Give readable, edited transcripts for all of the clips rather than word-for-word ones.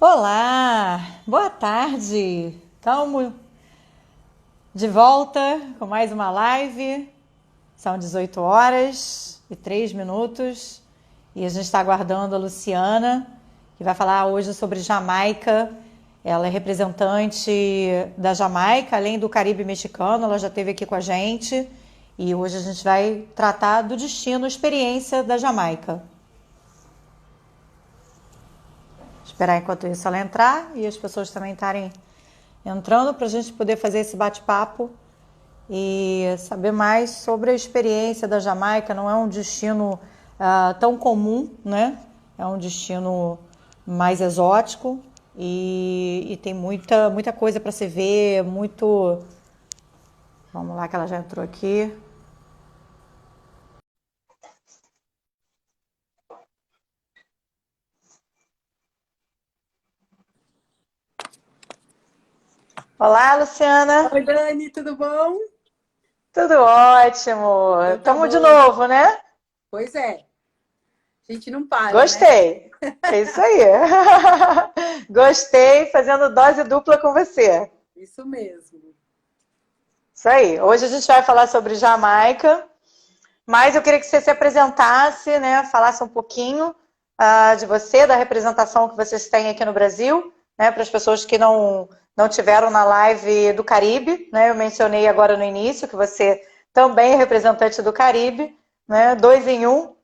Olá, boa tarde. Estamos de volta com mais uma live. São 18 horas e 3 minutos e a gente está aguardando a Luciana, que vai falar hoje sobre Jamaica. Ela é representante da Jamaica, além do Caribe mexicano, ela já esteve aqui com a gente e hoje a gente vai tratar do destino, experiência da Jamaica. Esperar enquanto isso ela entrar e as pessoas também estarem entrando para a gente poder fazer esse bate-papo e saber mais sobre a experiência da Jamaica. Não é um destino tão comum, né? É um destino mais exótico e tem muita coisa para se ver, muito... Vamos lá que ela já entrou aqui. Olá, Luciana. Oi, Dani, tudo bom? Tudo ótimo. Então tá Estamos de bom. novo, né? Pois é, a gente não para, né? Gostei. É isso aí. Gostei, fazendo dose dupla com você. Isso mesmo. Isso aí. Hoje a gente vai falar sobre Jamaica, mas eu queria que você se apresentasse, né? Falasse um pouquinho de você, da representação que vocês têm aqui no Brasil, né? Para as pessoas que não tiveram na live do Caribe, né? Eu mencionei agora no início que você também é representante do Caribe, né? Dois em um.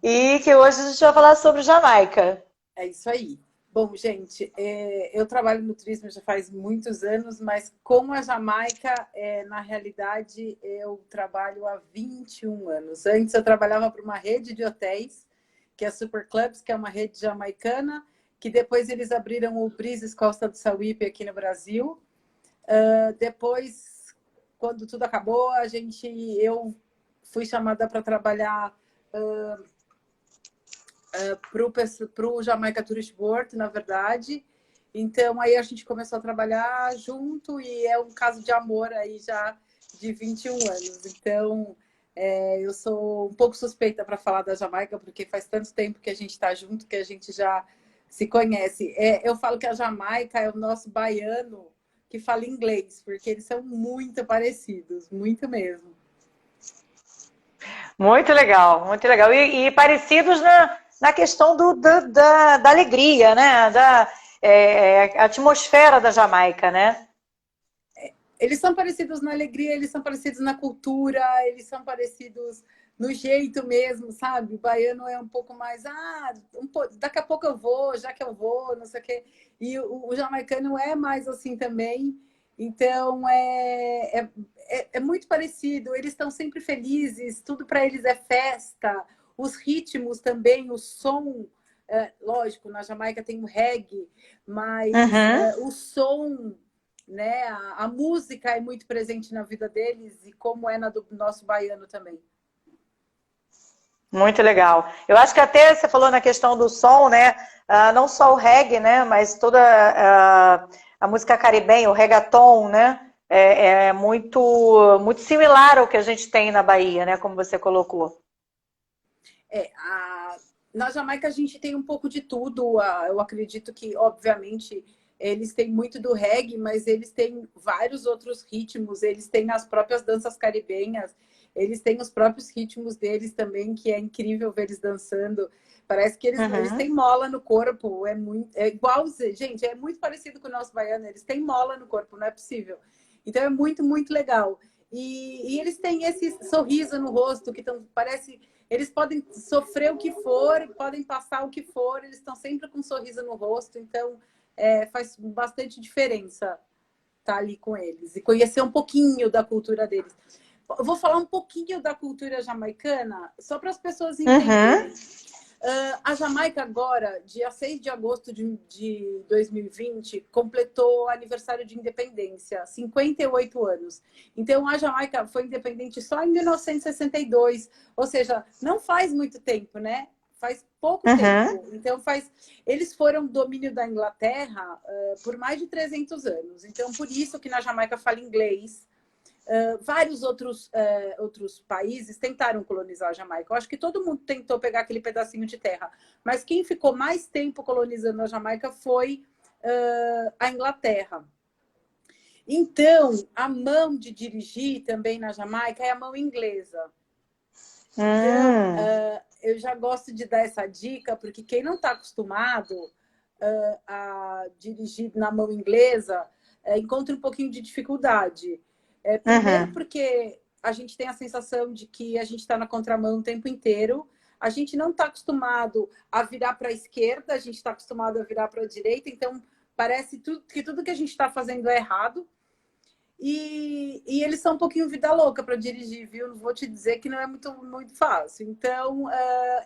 E que hoje a gente vai falar sobre Jamaica. É isso aí. Bom, gente, eu trabalho no turismo já faz muitos anos, mas com a Jamaica, na realidade, eu trabalho há 21 anos. Antes eu trabalhava para uma rede de hotéis, que é a Super Clubs, que é uma rede jamaicana, que depois eles abriram o Breezes Costa do Sauípe aqui no Brasil. Depois, quando tudo acabou, eu fui chamada para trabalhar para o Jamaica Tourist Board, na verdade. Então, aí a gente começou a trabalhar junto e é um caso de amor aí já de 21 anos. Então, eu sou um pouco suspeita para falar da Jamaica, porque faz tanto tempo que a gente está junto que a gente já se conhece. Eu falo que a Jamaica é o nosso baiano que fala inglês, porque eles são muito parecidos, muito mesmo. Muito legal, muito legal. E parecidos na questão da alegria, né? Atmosfera da Jamaica, né? Eles são parecidos na alegria, eles são parecidos na cultura, eles são parecidos no jeito mesmo, sabe? O baiano é um pouco mais, daqui a pouco eu vou, já que eu vou, não sei o quê. E o jamaicano é mais assim também. Então, é muito parecido. Eles estão sempre felizes, tudo para eles é festa. Os ritmos também, o som, lógico, na Jamaica tem o reggae, mas Uhum. o som, né? A música é muito presente na vida deles e como é na do nosso baiano também. Muito legal. Eu acho que até você falou na questão do som, né? Não só o reggae, né? Mas toda a música caribenha, o reggaeton, né? É muito similar ao que a gente tem na Bahia, né? Como você colocou. É, a... Na Jamaica a gente tem um pouco de tudo. Eu acredito que, obviamente, eles têm muito do reggae, mas eles têm vários outros ritmos. Eles têm as próprias danças caribenhas, eles têm os próprios ritmos deles também, que é incrível ver eles dançando. Parece que eles Uhum. têm mola no corpo. É igual, gente, é muito parecido com o nosso baiano. Eles têm mola no corpo, não é possível. Então é muito, muito legal. E eles têm esse sorriso no rosto que parece. Eles podem sofrer o que for, podem passar o que for, eles estão sempre com um sorriso no rosto, então faz bastante diferença estar ali com eles e conhecer um pouquinho da cultura deles. Eu vou falar um pouquinho da cultura jamaicana, só para as pessoas Uhum. entenderem. A Jamaica agora, dia 6 de agosto de 2020, completou aniversário de independência, 58 anos. Então, a Jamaica foi independente só em 1962, ou seja, não faz muito tempo, né? Faz pouco Uhum. tempo. Então, eles foram domínio da Inglaterra por mais de 300 anos. Então, por isso que na Jamaica fala inglês, Vários outros países tentaram colonizar a Jamaica. Eu acho que todo mundo tentou pegar aquele pedacinho de terra. Mas quem ficou mais tempo colonizando a Jamaica foi a Inglaterra. Então, a mão de dirigir também na Jamaica é a mão inglesa. Então, eu já gosto de dar essa dica, porque quem não está acostumado a dirigir na mão inglesa encontra um pouquinho de dificuldade. Primeiro porque a gente tem a sensação de que a gente está na contramão o tempo inteiro. A gente não está acostumado a virar para a esquerda, a gente está acostumado a virar para a direita. Então, parece que tudo que a gente está fazendo é errado. E eles são um pouquinho vida louca para dirigir, viu? Não vou te dizer que não é muito fácil. Então,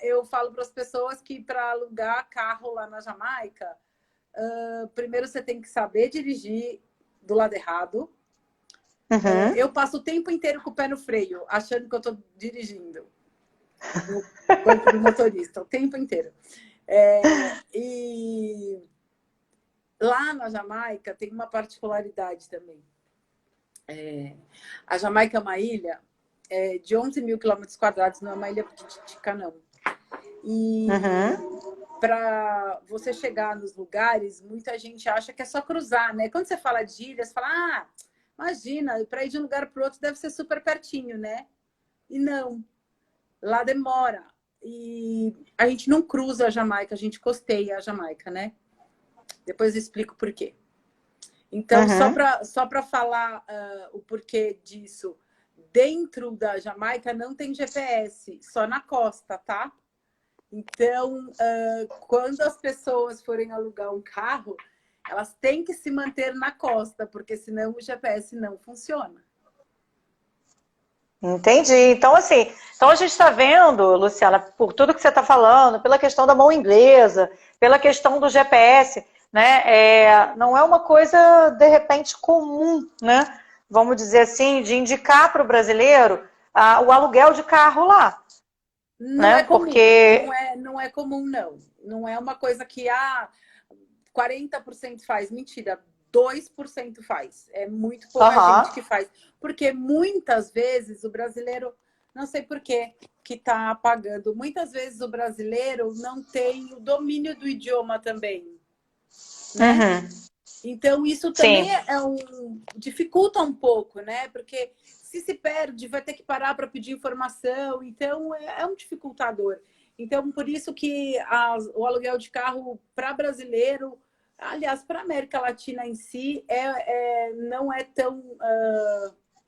eu falo para as pessoas que para alugar carro lá na Jamaica, primeiro você tem que saber dirigir do lado errado. Eu passo o tempo inteiro com o pé no freio, achando que eu estou dirigindo. No banco do motorista, o tempo inteiro. E lá na Jamaica tem uma particularidade também. A Jamaica é uma ilha de 11 mil quilômetros quadrados, não é uma ilha pequititica, não. E para você chegar nos lugares, muita gente acha que é só cruzar, né? Quando você fala de ilha, você fala, imagina, para ir de um lugar para o outro deve ser super pertinho, né? E não, lá demora. E a gente não cruza a Jamaica, a gente costeia a Jamaica, né? Depois eu explico por quê. Então, só para falar o porquê disso, dentro da Jamaica não tem GPS, só na costa, tá? Então, quando as pessoas forem alugar um carro, elas têm que se manter na costa, porque senão o GPS não funciona. Entendi. Então, assim, a gente está vendo, Luciana, por tudo que você está falando, pela questão da mão inglesa, pela questão do GPS, né? Não é uma coisa, de repente, comum, né? Vamos dizer assim, de indicar para o brasileiro o aluguel de carro lá. Não é comum, porque... não é comum, não. Não é uma coisa que 40% faz. Mentira, 2% faz. É muito pouca gente que faz. Porque muitas vezes o brasileiro, não sei por que está pagando, muitas vezes o brasileiro não tem o domínio do idioma também. Né? Então, isso também dificulta um pouco, né? Porque se perde, vai ter que parar para pedir informação. Então, é um dificultador. Então, por isso que o aluguel de carro para brasileiro, aliás, para a América Latina em si, não é tão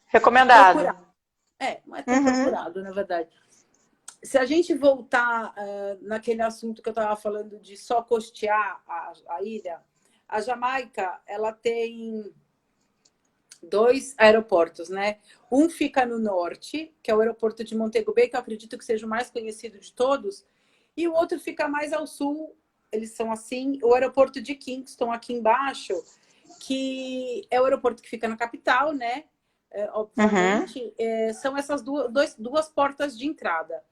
recomendado. Procurado. Não é tão procurado, na verdade. Se a gente voltar naquele assunto que eu estava falando de só costear a ilha, a Jamaica, ela tem 2 aeroportos, né? Um fica no norte, que é o aeroporto de Montego Bay, que eu acredito que seja o mais conhecido de todos, e o outro fica mais ao sul, eles são assim, o aeroporto de Kingston, aqui embaixo, que é o aeroporto que fica na capital, né? Obviamente, são essas duas portas de entrada.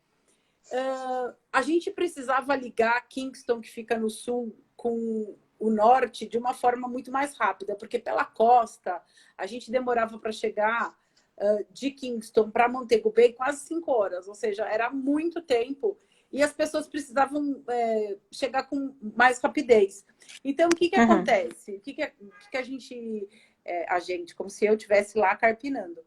A gente precisava ligar Kingston, que fica no sul, com o norte de uma forma muito mais rápida, porque pela costa a gente demorava para chegar de Kingston para Montego Bay quase 5 horas, ou seja, era muito tempo e as pessoas precisavam chegar com mais rapidez. Então, o que acontece? O que a gente, como se eu estivesse lá carpinando.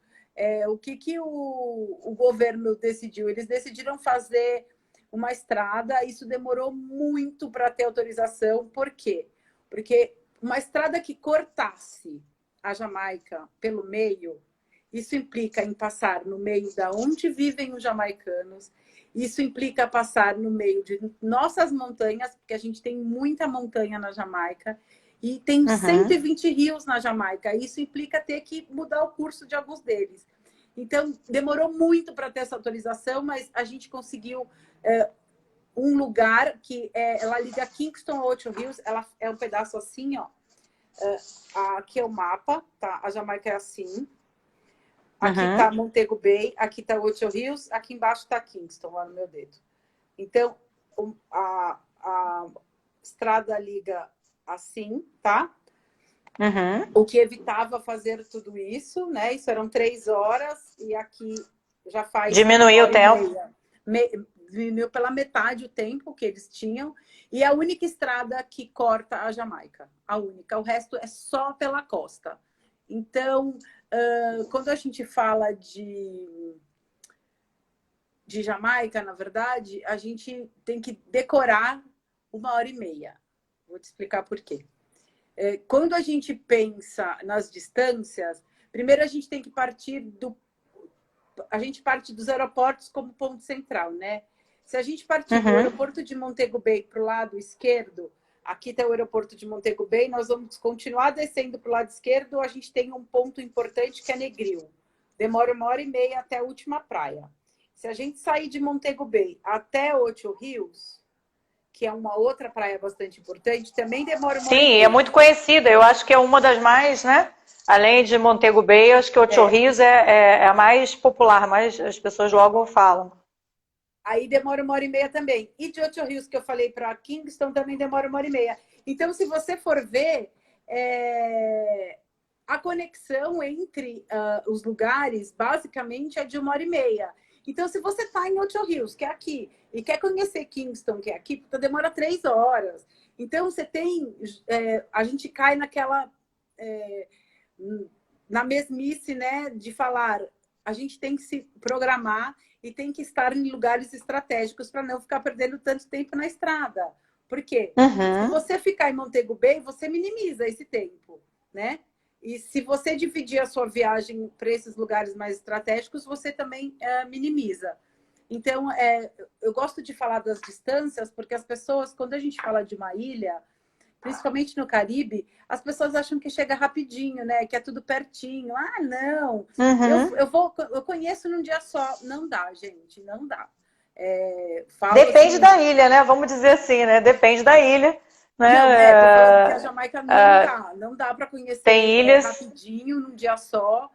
O que o governo decidiu? Eles decidiram fazer uma estrada, isso demorou muito para ter autorização. Por quê? Porque uma estrada que cortasse a Jamaica pelo meio, isso implica em passar no meio da onde vivem os jamaicanos, isso implica passar no meio de nossas montanhas, porque a gente tem muita montanha na Jamaica, e tem 120 rios na Jamaica. Isso implica ter que mudar o curso de alguns deles. Então, demorou muito para ter essa autorização, mas a gente conseguiu um lugar que ela liga Kingston a Ocho Rios. Ela é um pedaço assim, ó. Aqui é o mapa, tá? A Jamaica é assim. Aqui tá Montego Bay, aqui tá Ocho Rios, aqui embaixo tá Kingston, lá no meu dedo. Então, a estrada liga assim, tá? Uhum. o que evitava fazer tudo isso, né? Isso eram 3 horas e aqui já faz uma Diminuiu o hora e tempo. meia. Diminuiu pela metade o tempo que eles tinham. E a única estrada que corta a Jamaica. A única. O resto é só pela costa. Então, quando a gente fala de Jamaica, na verdade, a gente tem que decorar uma hora e meia. Vou te explicar por quê. Quando a gente pensa nas distâncias, primeiro a gente tem que a gente parte dos aeroportos como ponto central, né? Se a gente partir do Uhum. aeroporto de Montego Bay para o lado esquerdo, aqui está o aeroporto de Montego Bay, nós vamos continuar descendo para o lado esquerdo, a gente tem um ponto importante que é Negril. Demora uma hora e meia até a última praia. Se a gente sair de Montego Bay até Ocho Rios, que é uma outra praia bastante importante, também demora uma hora e Sim, é meia. muito conhecida. Eu acho que é uma das mais, né? Além de Montego Bay, eu acho que Ocho É. Rios é a mais popular, mais as pessoas logo falam. Aí demora uma hora e meia também. E de Ocho Rios, que eu falei para Kingston, também demora uma hora e meia. Então, se você for ver, a conexão entre os lugares, basicamente, é de uma hora e meia. Então, se você está em Ocho Rios, que é aqui, e quer conhecer Kingston, que é aqui, demora 3 horas. Então, você tem... a gente cai na mesmice, né, de falar, a gente tem que se programar e tem que estar em lugares estratégicos para não ficar perdendo tanto tempo na estrada. Por quê? Se Uhum. você ficar em Montego Bay, você minimiza esse tempo, né? E se você dividir a sua viagem para esses lugares mais estratégicos, você também minimiza. Então, eu gosto de falar das distâncias, porque as pessoas, quando a gente fala de uma ilha, principalmente no Caribe, as pessoas acham que chega rapidinho, né? Que é tudo pertinho. Ah, não, Uhum. eu conheço num dia só. Não dá, gente, não dá. Depende Fala-se. da ilha, né? Vamos dizer assim, né? Depende da ilha, Não, tô falando que a né? Jamaica não dá para Tem conhecer ilhas. rapidinho, num dia só.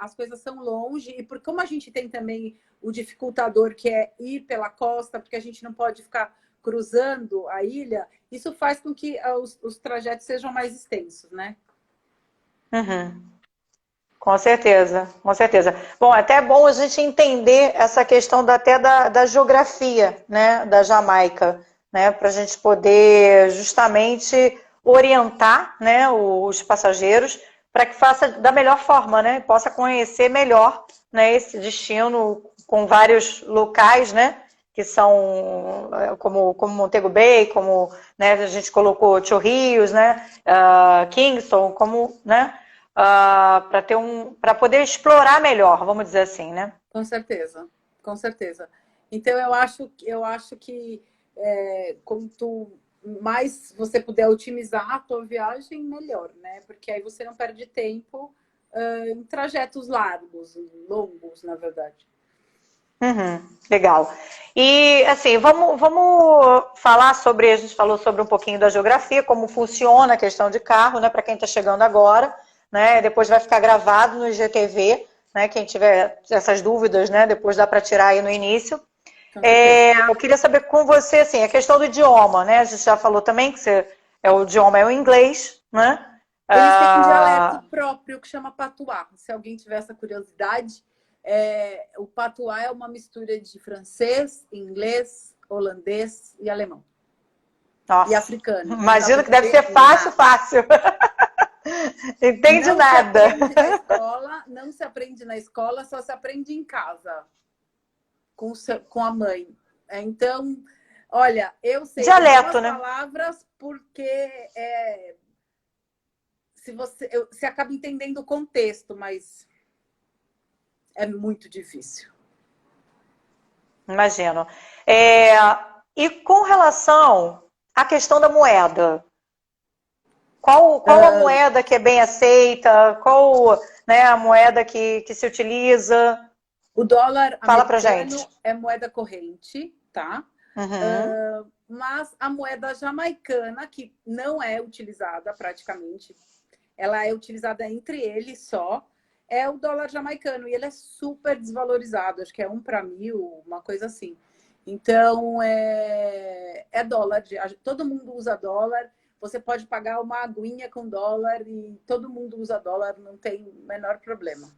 As coisas são longe, e por como a gente tem também o dificultador que é ir pela costa, porque a gente não pode ficar cruzando a ilha, isso faz com que os trajetos sejam mais extensos, né? Uhum. Com certeza, com certeza. Bom, até é bom a gente entender essa questão até da geografia, né, da Jamaica, né, para a gente poder justamente orientar, né, os passageiros para que faça da melhor forma, né, possa conhecer melhor, né, esse destino com vários locais, né, que são como Montego Bay, como, né, a gente colocou Chorrillos, né, Kingston, como, né, para poder explorar melhor, vamos dizer assim, né? Com certeza, com certeza. Então eu acho que quanto mais você puder otimizar a tua viagem, melhor, né? Porque aí você não perde tempo em trajetos largos, longos, na verdade. Uhum, legal. E assim, vamos falar sobre, a gente falou sobre um pouquinho da geografia, como funciona a questão de carro, né, para quem está chegando agora, né, depois vai ficar gravado no IGTV, né, quem tiver essas dúvidas, né, depois dá para tirar aí no início. Com certeza. Eu queria saber com você, assim, a questão do idioma, né, a gente já falou também que o idioma é o inglês, né? Eles têm um dialeto próprio que chama patuá. Se alguém tiver essa curiosidade, o patuá é uma mistura de francês, inglês, holandês e alemão. E Nossa, africano. Não dá para imagino que deve entender ser fácil, nada. fácil. Entende Não se nada. aprende na escola, não se aprende na escola, só se aprende em casa, com a mãe. Então, olha, eu sei Dialeto, algumas né? palavras porque você acaba entendendo o contexto, mas é muito difícil. Imagino. É, e com relação à questão da moeda, qual a moeda que é bem aceita? Qual, né, a moeda que se utiliza? O dólar Fala pra gente. americano é moeda corrente, tá? Uhum. Mas a moeda jamaicana, que não é utilizada praticamente, ela é utilizada entre eles só, é o dólar jamaicano. E ele é super desvalorizado, acho que é 1 para 1000, uma coisa assim. Então, é dólar. Todo mundo usa dólar. você pode pagar uma aguinha com dólar e todo mundo usa dólar, não tem o menor problema.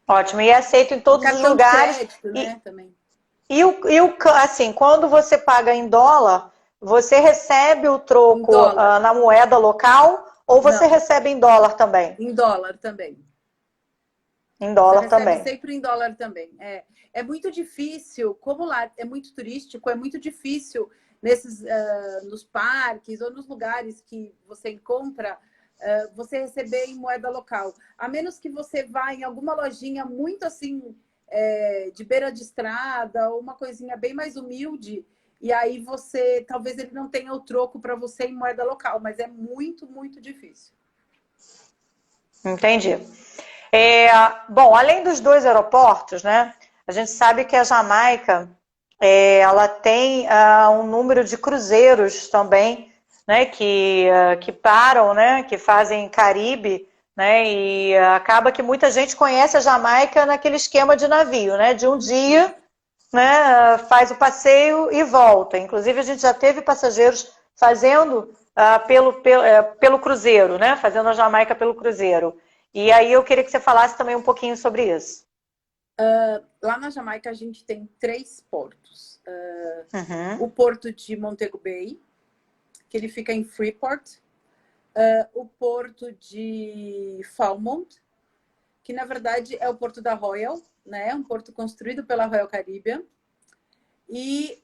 Ótimo, e é aceito em todos os Cartão de lugares. crédito, né, também. Assim, quando você paga em dólar, você recebe o Em troco dólar. na moeda local ou você Não, recebe em dólar também? em dólar também. Em Você dólar recebe também. sempre em dólar também. É muito difícil, como lá é muito turístico, é muito difícil nos parques ou nos lugares que você encontra, você receber em moeda local. A menos que você vá em alguma lojinha muito assim, de beira de estrada, ou uma coisinha bem mais humilde, e aí talvez ele não tenha o troco para você em moeda local, mas é muito, muito difícil. Entendi. Bom, além dos dois aeroportos, né? A gente sabe que a Jamaica ela tem um número de cruzeiros também, né? Que param, né? Que fazem Caribe, né? E acaba que muita gente conhece a Jamaica naquele esquema de navio, né? De um dia, né? Faz o passeio e volta. Inclusive a gente já teve passageiros fazendo pelo cruzeiro, né? Fazendo a Jamaica pelo cruzeiro. E aí eu queria que você falasse também um pouquinho sobre isso. Lá na Jamaica a gente tem 3 portos. Uhum. O porto de Montego Bay, que ele fica em Freeport. O porto de Falmouth, que na verdade é o porto da Royal, né? Um porto construído pela Royal Caribbean. E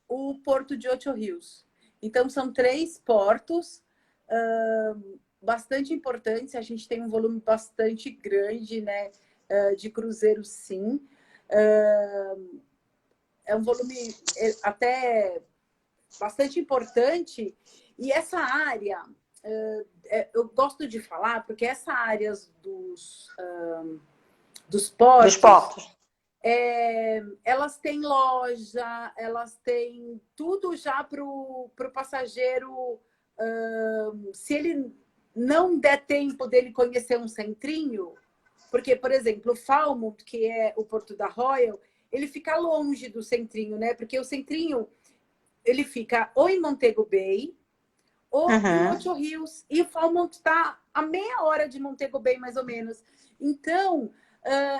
o porto de Ocho Rios. Então são 3 portos bastante importantes. A gente tem um volume bastante grande, né? De cruzeiros, sim. É um volume até bastante importante. E essa área, eu gosto de falar, porque essa área dos Dos portos, portos. elas têm loja, elas têm tudo já para o passageiro. Se ele não der tempo dele conhecer um centrinho, porque, por exemplo, o Falmouth, que é o porto da Royal, ele fica longe do centrinho, né? Porque o centrinho ele fica ou em Montego Bay ou em Ocho Rios. E o Falmouth está a meia hora de Montego Bay, mais ou menos. Então,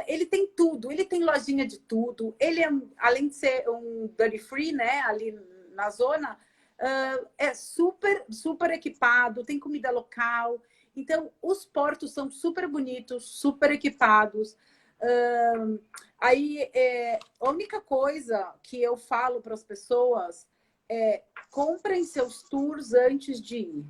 ele tem tudo. Ele tem lojinha de tudo. Ele além de ser um duty free, né? Ali na zona, é super, super equipado. Tem comida local. Então, os portos são super bonitos, super equipados. Aí, a única coisa que eu falo para as pessoas comprem seus tours antes de ir.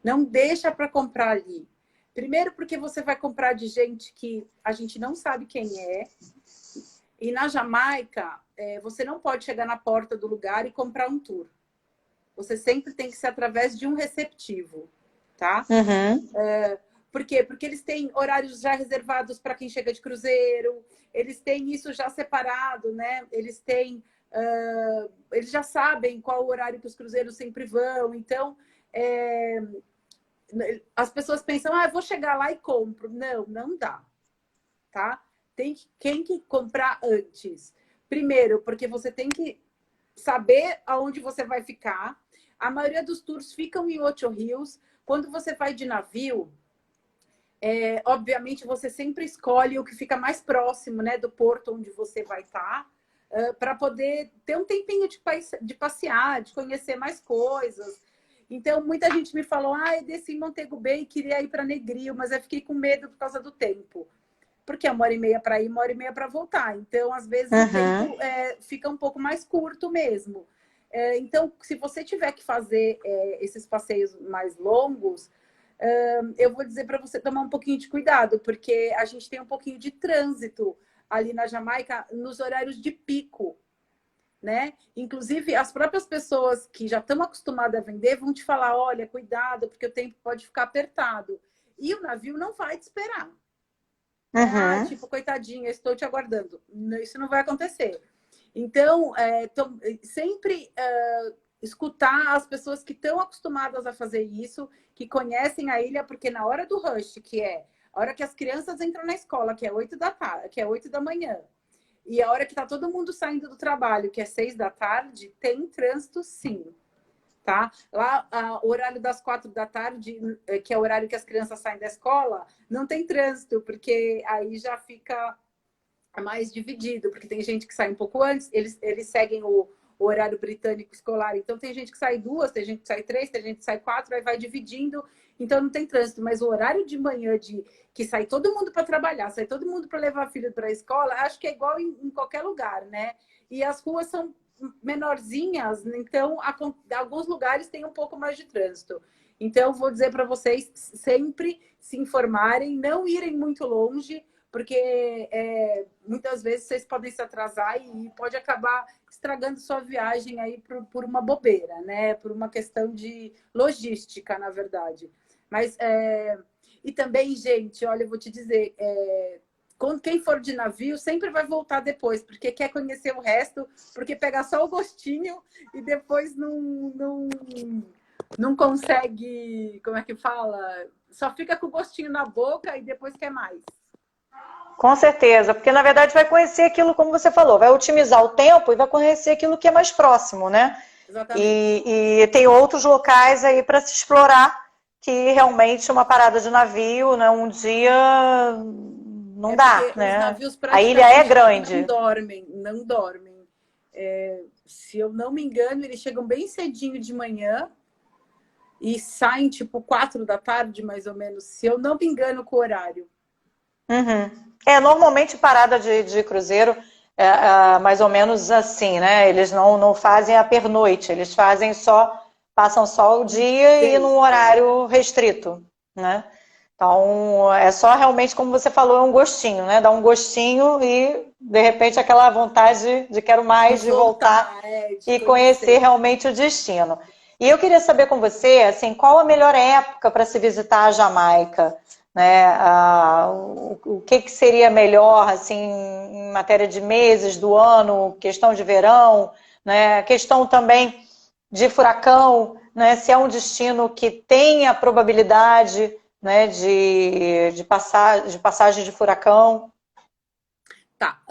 Não deixa para comprar ali. Primeiro porque você vai comprar de gente que a gente não sabe quem é. E na Jamaica, você não pode chegar na porta do lugar e comprar um tour. Você sempre tem que ser através de um receptivo, tá? Por quê? Porque eles têm horários já reservados para quem chega de cruzeiro, eles têm isso já separado, né? Eles já sabem qual o horário que os cruzeiros sempre vão. Então, as pessoas pensam, eu vou chegar lá e compro. Não, não dá, tá? Tem que comprar antes. Primeiro, porque você tem que saber aonde você vai ficar. A maioria dos tours ficam em Ocho Rios. Quando você vai de navio, obviamente você sempre escolhe o que fica mais próximo, né, do porto onde você vai estar, para poder ter um tempinho de passear, de conhecer mais coisas. Então, muita gente me falou, eu desci em Montego Bay e queria ir para Negrio, mas eu fiquei com medo por causa do tempo. Porque é 1h30 para ir, 1h30 para voltar. Então, às vezes, o tempo fica um pouco mais curto mesmo. Então, se você tiver que fazer esses passeios mais longos, eu vou dizer para você tomar um pouquinho de cuidado, porque a gente tem um pouquinho de trânsito ali na Jamaica nos horários de pico, né? Inclusive, as próprias pessoas que já estão acostumadas a vender vão te falar, olha, cuidado, porque o tempo pode ficar apertado. E o navio não vai te esperar. Tipo, coitadinha, estou te aguardando. Isso não vai acontecer. Então, sempre escutar as pessoas que estão acostumadas a fazer isso, que conhecem a ilha, porque na hora do rush, que é a hora que as crianças entram na escola, que é 8 da tarde, que é 8 da manhã, E a hora que está todo mundo saindo do trabalho, que é 6 da tarde, tem trânsito sim. Tá? Lá, o horário das 4 da tarde, que é o horário que as crianças saem da escola, não tem trânsito, porque aí já fica mais dividido, porque tem gente que sai um pouco antes, eles seguem o horário britânico escolar, então tem gente que sai 2, tem gente que sai 3, tem gente que sai 4, aí vai dividindo, então não tem trânsito, mas o horário de manhã que sai todo mundo para trabalhar, sai todo mundo para levar filho para a escola, acho que é igual em qualquer lugar, né? E as ruas são menorzinhas, então alguns lugares tem um pouco mais de trânsito. Então, vou dizer para vocês sempre se informarem, não irem muito longe, porque muitas vezes vocês podem se atrasar e pode acabar estragando sua viagem aí por uma bobeira, né? Por uma questão de logística, na verdade. Mas, e também, gente, olha, eu vou te dizer, quem for de navio sempre vai voltar depois, porque quer conhecer o resto, porque pegar só o gostinho e depois não consegue, como é que fala? Só fica com o gostinho na boca e depois quer mais. Com certeza, porque na verdade vai conhecer aquilo, como você falou, vai otimizar o tempo e vai conhecer aquilo que é mais próximo, né? Exatamente. E tem outros locais aí para se explorar que realmente uma parada de navio, né, um dia não dá, Os né? navios A ilha é praticamente grande. não dormem. Se eu não me engano, eles chegam bem cedinho de manhã e saem tipo 4 da tarde, mais ou menos, se eu não me engano com o horário. Uhum. Normalmente parada de cruzeiro mais ou menos assim, né? Eles não fazem a pernoite, eles fazem passam só o dia e num horário restrito, né? Então, é só realmente, como você falou, é um gostinho, né? Dá um gostinho e, de repente, aquela vontade de quero mais, de voltar e conhecer realmente o destino. E eu queria saber com você, assim, qual a melhor época para se visitar a Jamaica? Né? O que seria melhor, assim, em matéria de meses do ano, questão de verão, né? Questão também de furacão, né? Se é um destino que tem a probabilidade, né, de passagem de furacão. Tá.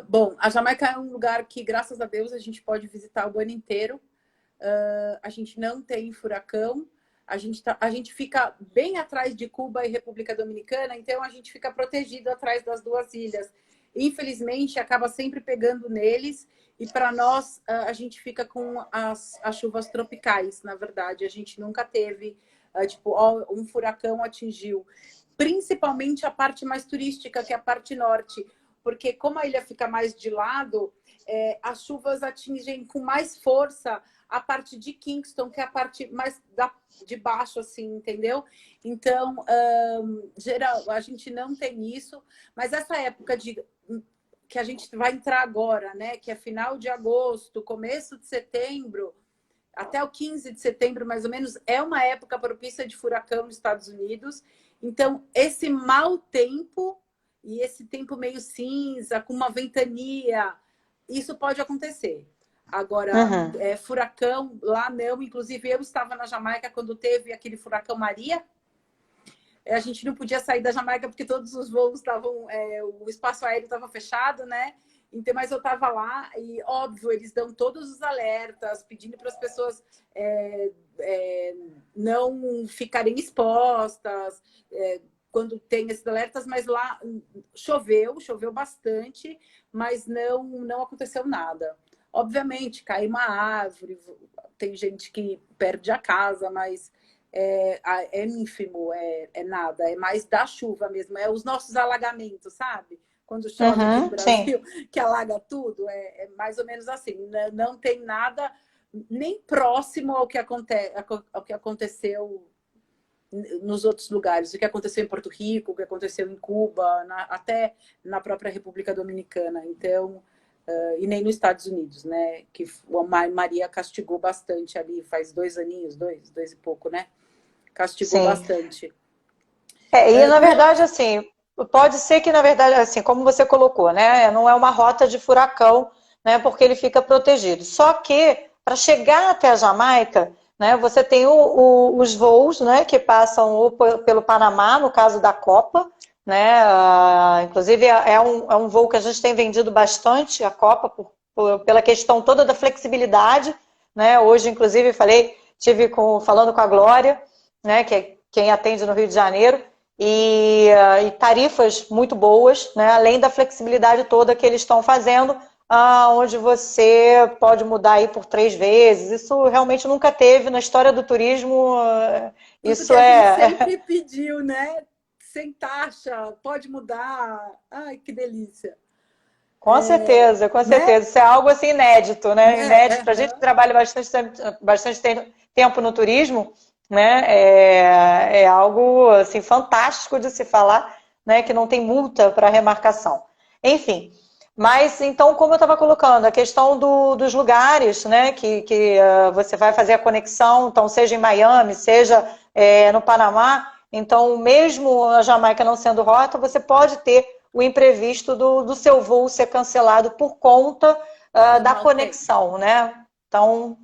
Bom, a Jamaica é um lugar que, graças a Deus, a gente pode visitar o ano inteiro. A gente não tem furacão. A gente fica bem atrás de Cuba e República Dominicana, então a gente fica protegido atrás das duas ilhas. Infelizmente, acaba sempre pegando neles. E para nós, a gente fica com as chuvas tropicais, na verdade. A gente nunca teve, tipo, um furacão atingiu. Principalmente a parte mais turística, que é a parte norte. Porque como a ilha fica mais de lado, as chuvas atingem com mais força a parte de Kingston, que é a parte mais de baixo, assim, entendeu? Então, geral, a gente não tem isso, mas essa época que a gente vai entrar agora, né? Que é final de agosto, começo de setembro, até o 15 de setembro, mais ou menos, é uma época propícia de furacão nos Estados Unidos. Então, esse mau tempo e esse tempo meio cinza, com uma ventania, isso pode acontecer. Agora, furacão, lá não. Inclusive, eu estava na Jamaica quando teve aquele furacão Maria. A gente não podia sair da Jamaica porque todos os voos estavam... o espaço aéreo estava fechado, né? Então, mas eu estava lá e, óbvio, eles dão todos os alertas, pedindo para as pessoas não ficarem expostas quando tem esses alertas, mas lá choveu bastante, mas não aconteceu nada. Obviamente, cai uma árvore, tem gente que perde a casa, mas é ínfimo, é nada, é mais da chuva mesmo, é os nossos alagamentos, sabe? Quando chove aqui no Brasil, que alaga tudo, é mais ou menos assim. Não tem nada nem próximo ao que aconteceu nos outros lugares, o que aconteceu em Porto Rico, o que aconteceu em Cuba, até na própria República Dominicana. Então, e nem nos Estados Unidos, né? Que a Maria castigou bastante ali, faz 2 aninhos, dois e pouco, né? Castigou bastante. E na verdade, assim, pode ser que, na verdade, assim, como você colocou, né? Não é uma rota de furacão, né? Porque ele fica protegido. Só que, para chegar até a Jamaica, né, você tem os voos, né, que passam pelo Panamá, no caso da Copa, né? Inclusive, é um voo que a gente tem vendido bastante, a Copa, pela questão toda da flexibilidade, né? Hoje, inclusive, falando com a Glória, né? Que é quem atende no Rio de Janeiro, e tarifas muito boas, né? Além da flexibilidade toda que eles estão fazendo, onde você pode mudar aí por 3 vezes. Isso realmente nunca teve na história do turismo. Tudo Isso que a gente é sempre pediu, né? Sem taxa, pode mudar. Ai, que delícia. Com certeza, com Né? certeza. Isso é algo assim inédito, né? Inédito para a gente que Aham. trabalha bastante tempo no turismo, né? É algo assim fantástico de se falar, né? Que não tem multa para remarcação. Enfim, mas então, como eu estava colocando, a questão dos lugares, né? Que você vai fazer a conexão, então seja em Miami, seja no Panamá, então mesmo a Jamaica não sendo rota, você pode ter o imprevisto do seu voo ser cancelado por conta Do da mau tempo. conexão, né? Então,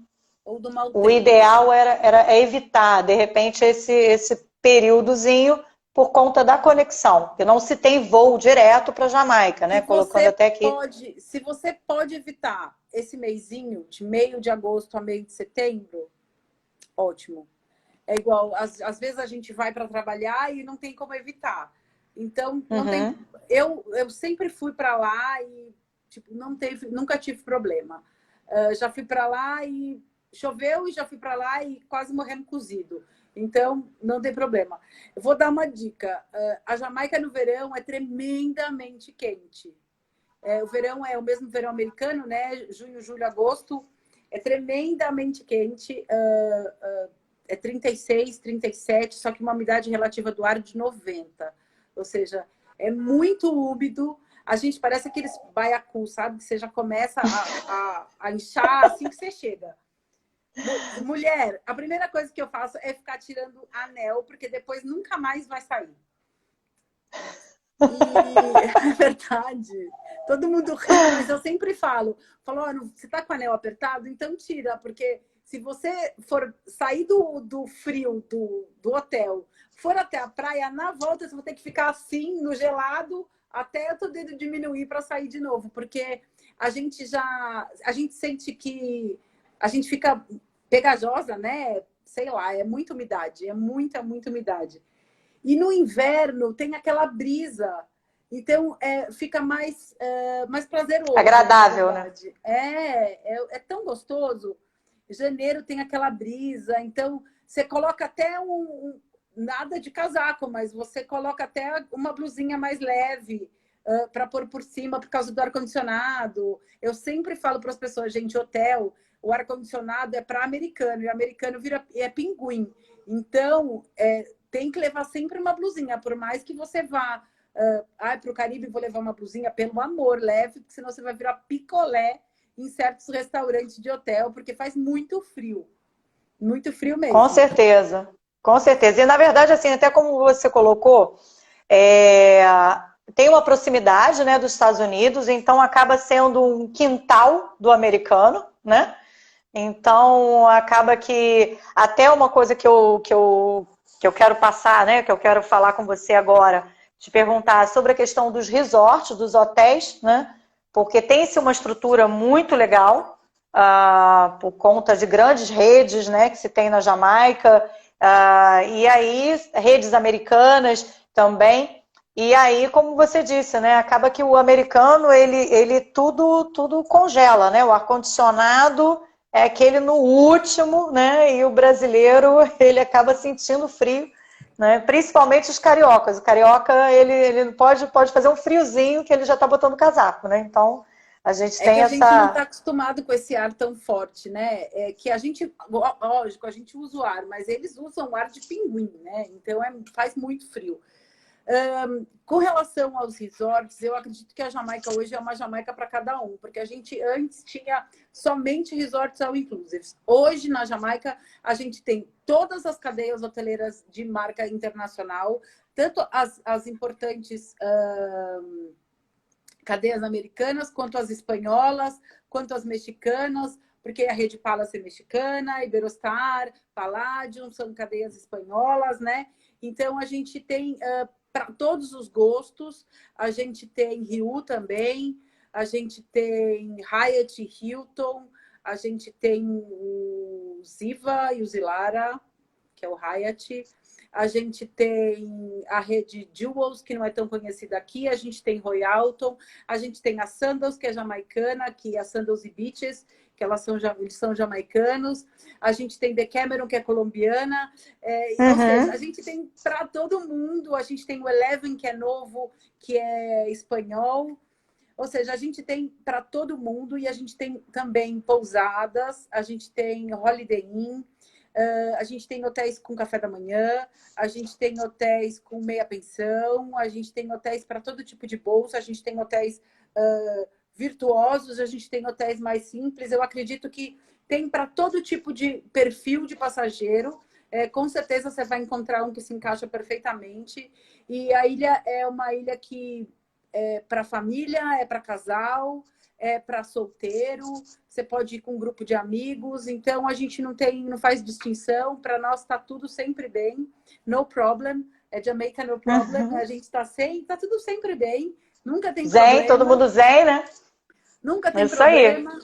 Ou do mau o tempo. ideal era evitar, de repente, esse períodozinho por conta da conexão, que não se tem voo direto para Jamaica, né? Colocando até aqui. Se você pode evitar esse mesinho, de meio de agosto a meio de setembro, ótimo. É igual, às vezes a gente vai para trabalhar e não tem como evitar. Então, não tem. Uhum. Eu sempre fui para lá e tipo, nunca tive problema. Já fui para lá e choveu e já fui para lá e quase morrendo cozido. Então, não tem problema. Eu vou dar uma dica. A Jamaica no verão é tremendamente quente. O verão é o mesmo verão americano, né? Junho, julho, agosto. É tremendamente quente. É 36, 37, só que uma umidade relativa do ar de 90. Ou seja, é muito úmido. A gente parece aqueles baiacu, sabe? Que você já começa a inchar assim que você chega. Mulher, a primeira coisa que eu faço é ficar tirando anel, porque depois nunca mais vai sair. E é verdade. Todo mundo ri, mas eu sempre falo, você tá com o anel apertado? Então tira, porque se você for sair do frio do hotel, for até a praia, na volta você vai ter que ficar assim, no gelado, até o teu dedo diminuir para sair de novo, porque a gente sente que a gente fica pegajosa, né? Sei lá, é muita umidade, é muita umidade. E no inverno tem aquela brisa. Então, fica mais prazeroso, na Agradável, né? verdade. É tão gostoso. Janeiro tem aquela brisa. Então, você coloca até nada de casaco, mas você coloca até uma blusinha mais leve para pôr por cima por causa do ar-condicionado. Eu sempre falo para as pessoas, gente, hotel, o ar-condicionado é para americano, e americano é pinguim. Então, tem que levar sempre uma blusinha, por mais que você vá para o Caribe, vou levar uma blusinha, pelo amor, leve, porque senão você vai virar picolé em certos restaurantes de hotel, porque faz muito frio Com mesmo. certeza, com certeza. E na verdade, assim, até como você colocou, é, tem uma proximidade, né, dos Estados Unidos, então acaba sendo um quintal do americano, né? Então acaba que até uma coisa que eu quero passar, né, que eu quero falar com você agora, te perguntar sobre a questão dos resorts, dos hotéis, né? Porque tem-se uma estrutura muito legal, por conta de grandes redes, né, que se tem na Jamaica, e aí redes americanas também. E aí, como você disse, né, acaba que o americano ele tudo congela, né? O ar-condicionado é aquele no último, né? E o brasileiro ele acaba sentindo frio, né? Principalmente os cariocas. O carioca ele pode fazer um friozinho que ele já está botando casaco, né? Então a gente É que tem a gente não essa. está acostumado com esse ar tão forte, né? É que a gente, lógico, a gente usa o ar, mas eles usam o ar de pinguim, né? Então faz muito frio. Com relação aos resorts, eu acredito que a Jamaica hoje é uma Jamaica para cada um, porque a gente antes tinha somente resorts all inclusive. Hoje, na Jamaica, a gente tem todas as cadeias hoteleiras de marca internacional, tanto as importantes cadeias americanas, quanto as espanholas, quanto as mexicanas, porque a Rede Palace é mexicana, Iberostar, Palladium, são cadeias espanholas, né? Então, a gente tem para todos os gostos. A gente tem Riu também, a gente tem Hyatt Hilton, a gente tem o Ziva e o Zilara, que é o Hyatt. A gente tem a rede Jewels, que não é tão conhecida aqui. A gente tem Royalton. A gente tem a Sandals, que é jamaicana, que é a Sandals e Beaches, que eles são jamaicanos. A gente tem Decameron, que é colombiana. Ou seja, a gente tem para todo mundo. A gente tem o Eleven, que é novo, que é espanhol. Ou seja, a gente tem para todo mundo. E a gente tem também pousadas. A gente tem Holiday Inn. A gente tem hotéis com café da manhã, a gente tem hotéis com meia pensão, a gente tem hotéis para todo tipo de bolsa, a gente tem hotéis virtuosos, a gente tem hotéis mais simples. Eu acredito que tem para todo tipo de perfil de passageiro. Com certeza você vai encontrar um que se encaixa perfeitamente. E a ilha é uma ilha que é para família, é para casal, é para solteiro, você pode ir com um grupo de amigos. Então a gente não faz distinção. Para nós está tudo sempre bem, no problem. É Jamaica, no problem. A gente está tudo sempre bem, nunca tem zen, problema. todo mundo zen, né? Nunca tem Isso problema. Aí.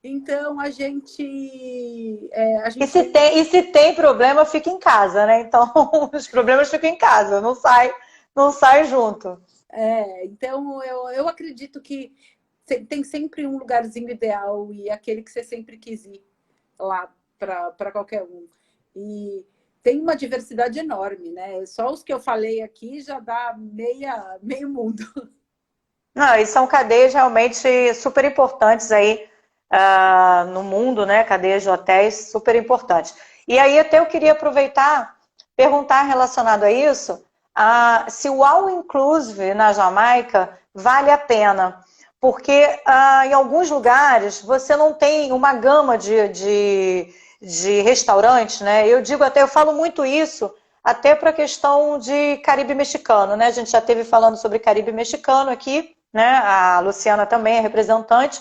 Então a gente e se tem problema, fica em casa, né? Então os problemas ficam em casa, não sai junto. Então eu acredito que tem sempre um lugarzinho ideal e aquele que você sempre quis ir lá para qualquer um. E tem uma diversidade enorme, né? Só os que eu falei aqui já dá meio mundo. Não, e são cadeias realmente super importantes aí no mundo, né? Cadeias de hotéis super importantes. E aí até eu queria aproveitar, perguntar relacionado a isso, se o All Inclusive na Jamaica vale a pena. Porque em alguns lugares você não tem uma gama de restaurantes, né? Eu falo muito isso até para a questão de Caribe mexicano, né? A gente já esteve falando sobre Caribe mexicano aqui, né? A Luciana também é representante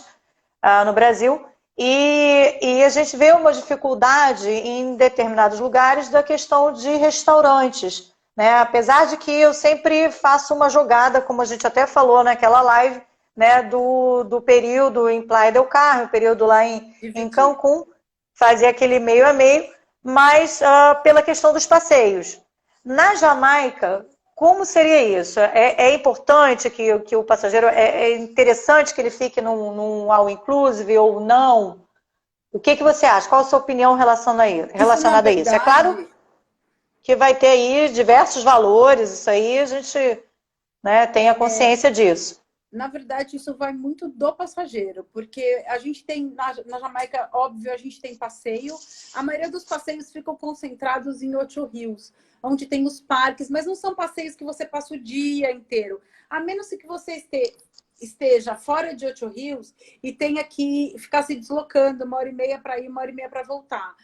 no Brasil. E a gente vê uma dificuldade em determinados lugares da questão de restaurantes, né? Apesar de que eu sempre faço uma jogada, como a gente até falou naquela live, né, do período em Playa del Carmen, período lá em Cancún, fazer aquele meio a meio, mas pela questão dos passeios. Na Jamaica, como seria isso? É importante que o passageiro, é interessante que ele fique num all-inclusive ou não? O que você acha? Qual a sua opinião relacionada a isso? É claro que vai ter aí diversos valores, isso aí a gente, né, tem a consciência disso. Na verdade, isso vai muito do passageiro, porque a gente tem, na Jamaica, óbvio, a gente tem passeio. A maioria dos passeios ficam concentrados em Ocho Rios, onde tem os parques, mas não são passeios que você passa o dia inteiro. A menos que você esteja fora de Ocho Rios e tenha que ficar se deslocando 1h30 para ir, 1h30 para voltar.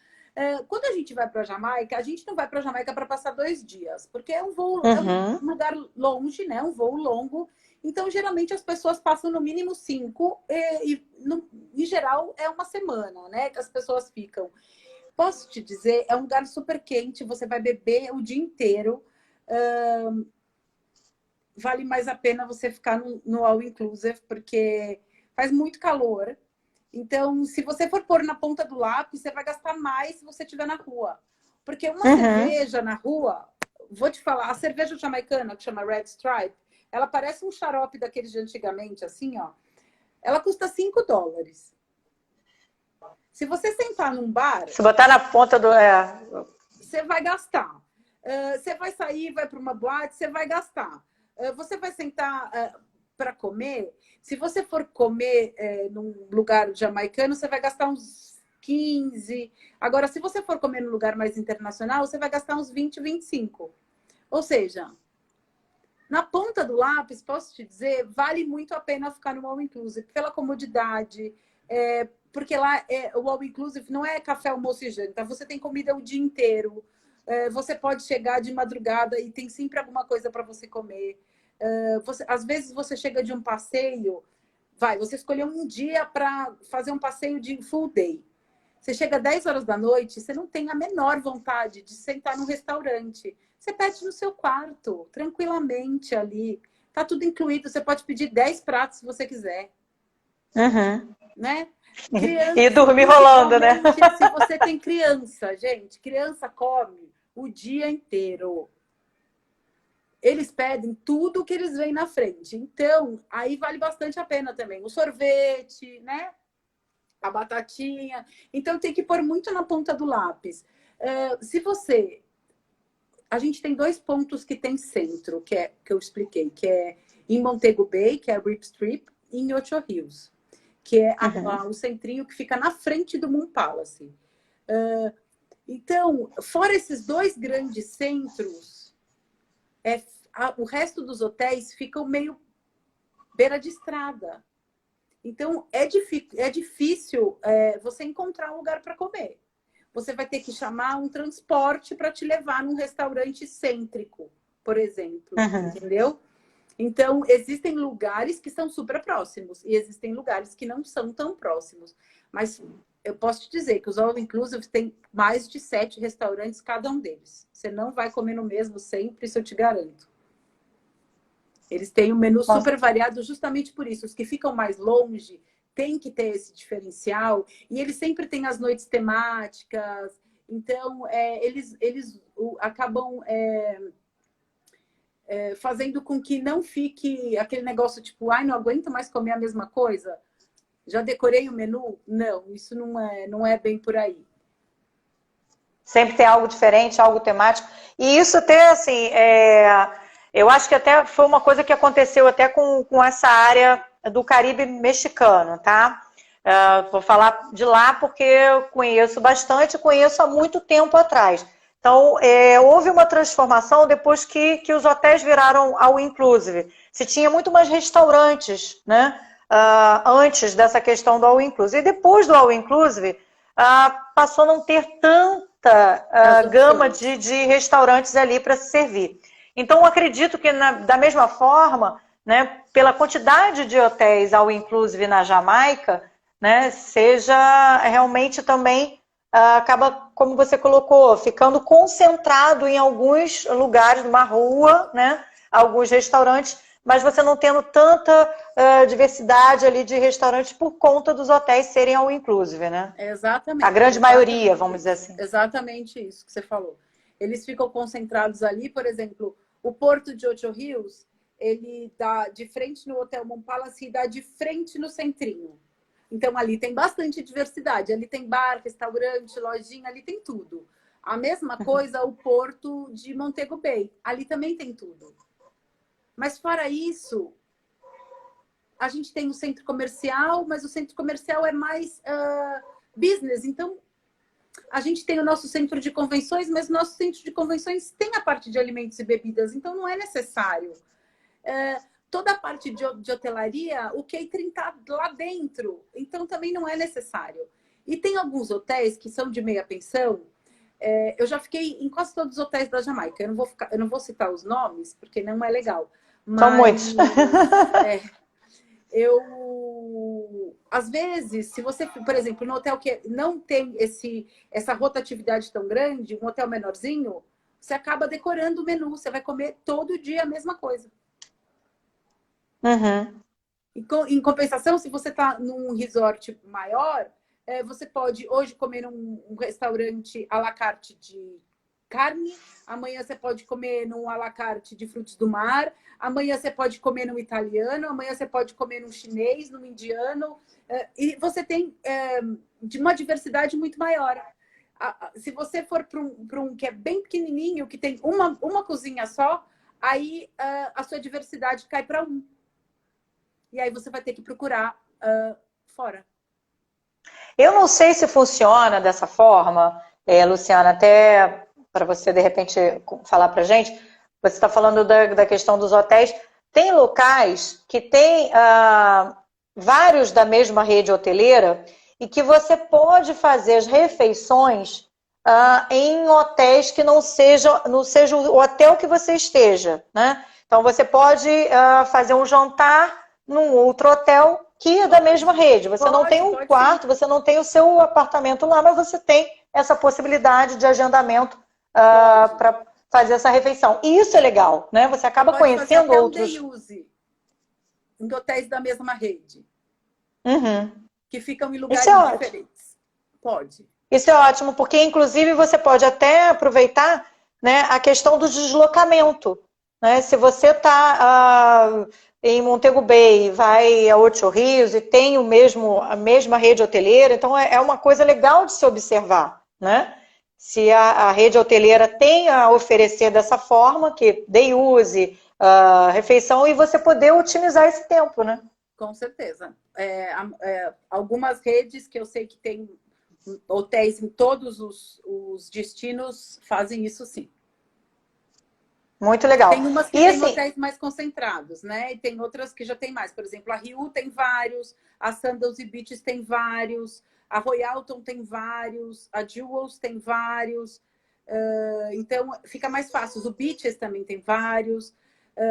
Quando a gente vai para a Jamaica, a gente não vai para a Jamaica para passar 2 dias, porque é um voo, é um lugar longe, né? Um voo longo. Então, geralmente, as pessoas passam no mínimo 5 em geral, é uma semana, né? Que as pessoas ficam. Posso te dizer, é um lugar super quente, você vai beber o dia inteiro. Vale mais a pena você ficar no All Inclusive, porque faz muito calor. Então, se você for pôr na ponta do lápis, você vai gastar mais se você estiver na rua. Porque uma cerveja na rua, vou te falar, a cerveja jamaicana, que chama Red Stripe, ela parece um xarope daqueles de antigamente, assim, ó. Ela custa $5. Se você sentar num bar... Se botar na ponta do... Você vai gastar. Você vai sair, vai para uma boate, você vai gastar. Você vai sentar para comer. Se você for comer num lugar jamaicano, você vai gastar uns 15. Agora, se você for comer num lugar mais internacional, você vai gastar uns 20, 25. Ou seja... Na ponta do lápis, posso te dizer, vale muito a pena ficar no All Inclusive, pela comodidade, porque lá o All Inclusive não é café, almoço e janta, você tem comida o dia inteiro, você pode chegar de madrugada e tem sempre alguma coisa para você comer. Às vezes você chega de um passeio, você escolheu um dia para fazer um passeio de full day. Você chega às 10 horas da noite, você não tem a menor vontade de sentar num restaurante. Você pede no seu quarto, tranquilamente ali. Tá tudo incluído, você pode pedir 10 pratos se você quiser. Uhum. Né? E dormir rolando, né? Se você tem criança, gente, criança come o dia inteiro. Eles pedem tudo que eles veem na frente. Então, aí vale bastante a pena também. O sorvete, né? A batatinha. Então, tem que pôr muito na ponta do lápis. Se você... A gente tem 2 pontos que tem centro, que eu expliquei, que é em Montego Bay, que é Rip Strip, e em Ocho Rios, que é o centrinho que fica na frente do Moon Palace. Então, fora esses 2 grandes centros, o resto dos hotéis ficam meio beira de estrada. Então, é difícil você encontrar um lugar para comer. Você vai ter que chamar um transporte para te levar num restaurante cêntrico, por exemplo. Entendeu? Então, existem lugares que são super próximos e existem lugares que não são tão próximos. Mas eu posso te dizer que os All Inclusive têm mais de 7 restaurantes cada um deles. Você não vai comer no mesmo sempre, isso eu te garanto. Eles têm um menu super variado justamente por isso. Os que ficam mais longe têm que ter esse diferencial. E eles sempre têm as noites temáticas. Então, eles acabam... fazendo com que não fique aquele negócio tipo, ai, não aguento mais comer a mesma coisa. Já decorei o menu? Não, isso não é bem por aí. Sempre tem algo diferente, algo temático. E isso até, assim, eu acho que até foi uma coisa que aconteceu até com essa área do Caribe mexicano, tá? Vou falar de lá porque eu conheço bastante, conheço há muito tempo atrás. Então, houve uma transformação depois que os hotéis viraram all inclusive. Se tinha muito mais restaurantes, né? Antes dessa questão do all inclusive. E depois do all inclusive, passou a não ter tanta gama de restaurantes ali para se servir. Então, acredito que da mesma forma, né, pela quantidade de hotéis all inclusive na Jamaica, né, seja realmente também acaba, como você colocou, ficando concentrado em alguns lugares, numa rua, né, alguns restaurantes, mas você não tendo tanta diversidade ali de restaurantes por conta dos hotéis serem all inclusive, né? Exatamente. A grande maioria, vamos dizer assim. Exatamente isso que você falou. Eles ficam concentrados ali, por exemplo, o Porto de Ocho Rios, ele dá de frente no Hotel Moon Palace e dá de frente no centrinho. Então, ali tem bastante diversidade. Ali tem bar, restaurante, lojinha, ali tem tudo. A mesma coisa o Porto de Montego Bay. Ali também tem tudo. Mas, fora isso, a gente tem o centro comercial, mas o centro comercial é mais business. Então, a gente tem o nosso centro de convenções, mas o nosso centro de convenções tem a parte de alimentos e bebidas. Então, não é necessário. Toda a parte de hotelaria, o catering está lá dentro. Então, também não é necessário. E tem alguns hotéis que são de meia pensão. Eu já fiquei em quase todos os hotéis da Jamaica. Eu não vou citar os nomes, porque não é legal. Mas, são muitos. Às vezes, se você, por exemplo, no hotel que não tem essa rotatividade tão grande, um hotel menorzinho, você acaba decorando o menu. Você vai comer todo dia a mesma coisa. Uhum. Em compensação, se você está num resort maior, você pode hoje comer num restaurante à la carte de carne, amanhã você pode comer num à la carte de frutos do mar, amanhã você pode comer num italiano, amanhã você pode comer num chinês, num indiano, e você tem uma diversidade muito maior. Se você for para um que é bem pequenininho, que tem uma cozinha só, aí a sua diversidade cai para 1. E aí você vai ter que procurar fora. Eu não sei se funciona dessa forma, Luciana, até para você, de repente, falar para a gente. Você está falando da questão dos hotéis. Tem locais que tem vários da mesma rede hoteleira e que você pode fazer as refeições em hotéis que não seja o hotel que você esteja, né? Então, você pode fazer um jantar num outro hotel que é da mesma rede. Você não tem um pode quarto, sim. você não tem o seu apartamento lá, mas você tem essa possibilidade de agendamento Pode. para fazer essa refeição. E isso é legal, né? Você Você acaba pode fazer conhecendo até um day outros. use em hotéis da mesma rede, Uhum. que ficam em Isso é lugares ótimo. diferentes. Pode. Isso é ótimo, porque inclusive você pode até aproveitar, né, a questão do deslocamento. Né? Se você está em Montego Bay, vai a Ocho Rios e tem a mesma rede hoteleira, então é uma coisa legal de se observar. Né? Se a rede hoteleira tem a oferecer dessa forma, que day use, refeição, e você poder otimizar esse tempo, né? Com certeza. Algumas redes que eu sei que tem hotéis em todos os destinos fazem isso sim. Muito legal. Tem umas que E têm assim, hotéis mais concentrados, né? E tem outras que já tem mais. Por exemplo, a Riu tem vários, a Sandals e Beaches tem vários, a Royalton tem vários, a Jewels tem vários. Então, fica mais fácil. O Beaches também tem vários.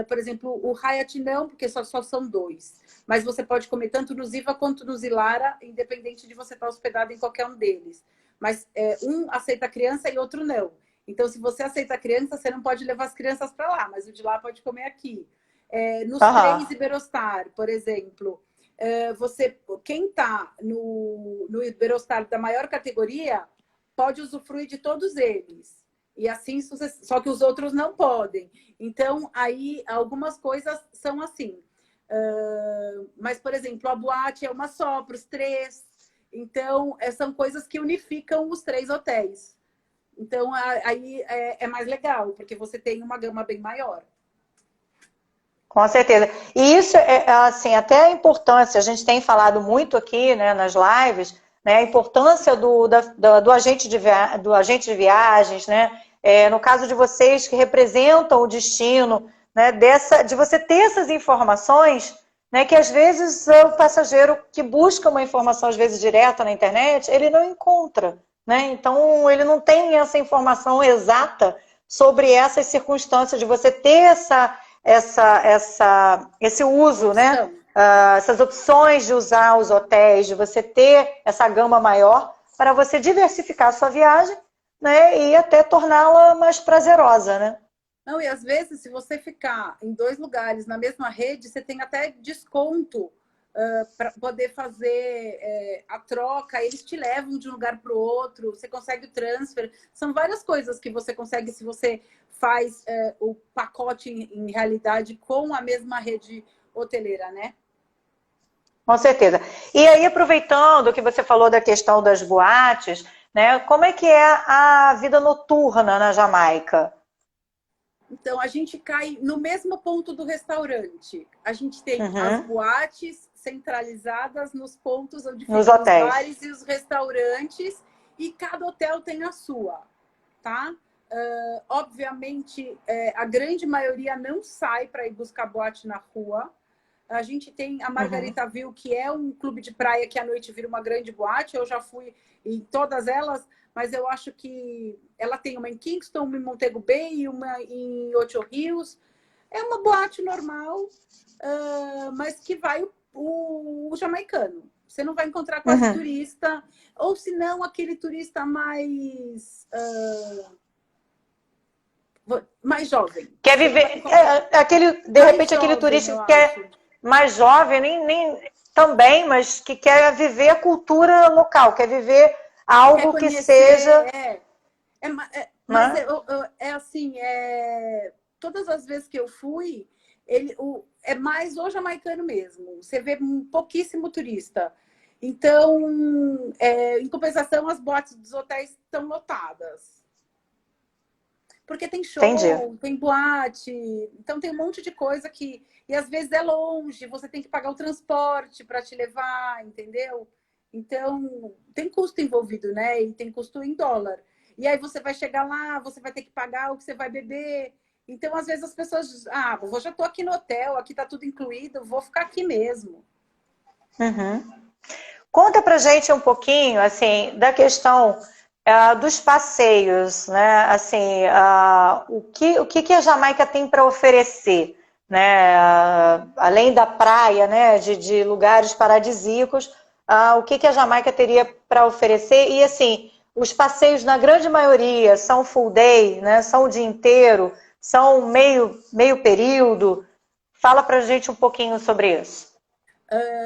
Por exemplo, o Hyatt não, porque só são dois. Mas você pode comer tanto no Ziva quanto no Zilara, independente de você estar hospedado em qualquer um deles. Mas um aceita criança e outro não. Então, se você aceita a criança, você não pode levar as crianças para lá, mas o de lá pode comer aqui. Nos três Iberostar, por exemplo, quem está no Iberostar da maior categoria pode usufruir de todos eles. E assim, só que os outros não podem. Então, aí, algumas coisas são assim. Mas, por exemplo, a boate é uma só para os três. Então, são coisas que unificam os três hotéis. Então, aí é mais legal, porque você tem uma gama bem maior. com certeza. E isso assim, até a importância, a gente tem falado muito aqui, né, nas lives, né, a importância do agente do agente de viagens, né, no caso de vocês que representam o destino, né, de você ter essas informações, né, que às vezes o passageiro que busca uma informação, às vezes direta na internet, ele não encontra, né, então ele não tem essa informação exata sobre essas circunstâncias, de você ter esse uso, né? Opção. Essas opções de usar os hotéis, de você ter essa gama maior para você diversificar a sua viagem, né? E até torná-la mais prazerosa, né? Não, e às vezes, se você ficar em dois lugares na mesma rede, você tem até desconto para poder fazer a troca. Eles te levam de um lugar para o outro, você consegue o transfer. São várias coisas que você consegue se você faz o pacote em realidade com a mesma rede hoteleira, né? Com certeza. E aí, aproveitando que você falou da questão das boates, né? Como é que é a vida noturna na Jamaica? Então, a gente cai no mesmo ponto do restaurante. A gente tem as Uhum. boates centralizadas nos pontos onde Nos ficam os hotéis. bares e os restaurantes, e cada hotel tem a sua, tá? Obviamente, a grande maioria não sai para ir buscar boate na rua. A gente tem a Uhum. Margaritaville, que é um clube de praia que à noite vira uma grande boate. Eu já fui em todas elas, mas eu acho que ela tem uma em Kingston, uma em Montego Bay e uma em Ocho Rios. É uma boate normal, mas que vai o jamaicano. Você não vai encontrar quase Uhum. turista, ou se não, aquele turista mais jovem. Quer Você não vai viver. encontrar. De Mais repente, aquele jovem, turista eu que quer acho. mais jovem, nem também, mas que quer viver a cultura local, quer viver Quer algo que seja. conhecer, mas Né? é assim, todas as vezes que eu fui, é mais o jamaicano mesmo. Você vê pouquíssimo turista. Então, em compensação, as boates dos hotéis estão lotadas. Porque tem Entendi. show, tem boate, então tem um monte de coisa que. E às vezes é longe, você tem que pagar o transporte para te levar, entendeu? Então, tem custo envolvido, né? E tem custo em dólar. E aí você vai chegar lá, você vai ter que pagar o que você vai beber. Então, às vezes as pessoas dizem, eu já estou aqui no hotel, aqui está tudo incluído, vou ficar aqui mesmo. Uhum. Conta pra gente um pouquinho, assim, da questão dos passeios, né? Assim, o que a Jamaica tem para oferecer, né? Além da praia, né? De lugares paradisíacos, o que que a Jamaica teria para oferecer? E assim, os passeios, na grande maioria, são full day, né? São o dia inteiro, são meio período. Fala pra gente um pouquinho sobre isso.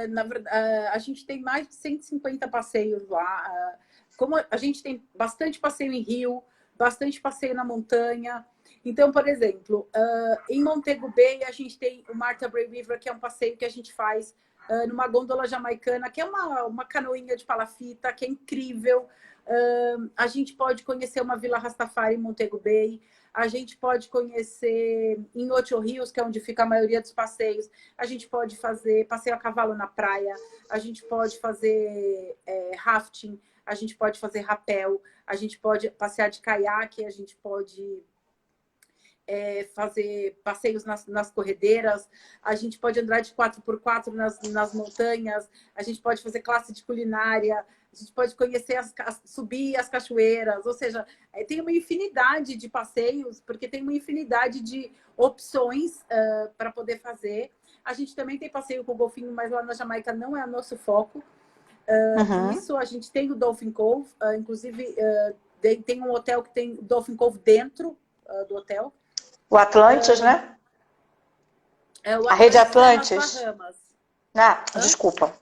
Na verdade, a gente tem mais de 150 passeios lá. Como a gente tem bastante passeio em rio, bastante passeio na montanha. Então, por exemplo, em Montego Bay, a gente tem o Martha Brae River, que é um passeio que a gente faz numa gôndola jamaicana, que é uma canoinha de palafita, que é incrível. A gente pode conhecer uma Vila Rastafari em Montego Bay. A gente pode conhecer em Ocho Rios, que é onde fica a maioria dos passeios. A gente pode fazer passeio a cavalo na praia. A gente pode fazer rafting. A gente pode fazer rapel. A gente pode passear de caiaque. A gente pode fazer passeios nas corredeiras, a gente pode andar de 4x4 nas montanhas, a gente pode fazer classe de culinária, a gente pode conhecer, subir as cachoeiras, ou seja, tem uma infinidade de passeios, porque tem uma infinidade de opções para poder fazer. A gente também tem passeio com o golfinho, mas lá na Jamaica não é o nosso foco. Isso, a gente tem o Dolphin Cove, inclusive tem um hotel que tem Dolphin Cove dentro do hotel. O Atlantis, né? O a rede Atlantis Atlantis. nas Bahamas. Desculpa.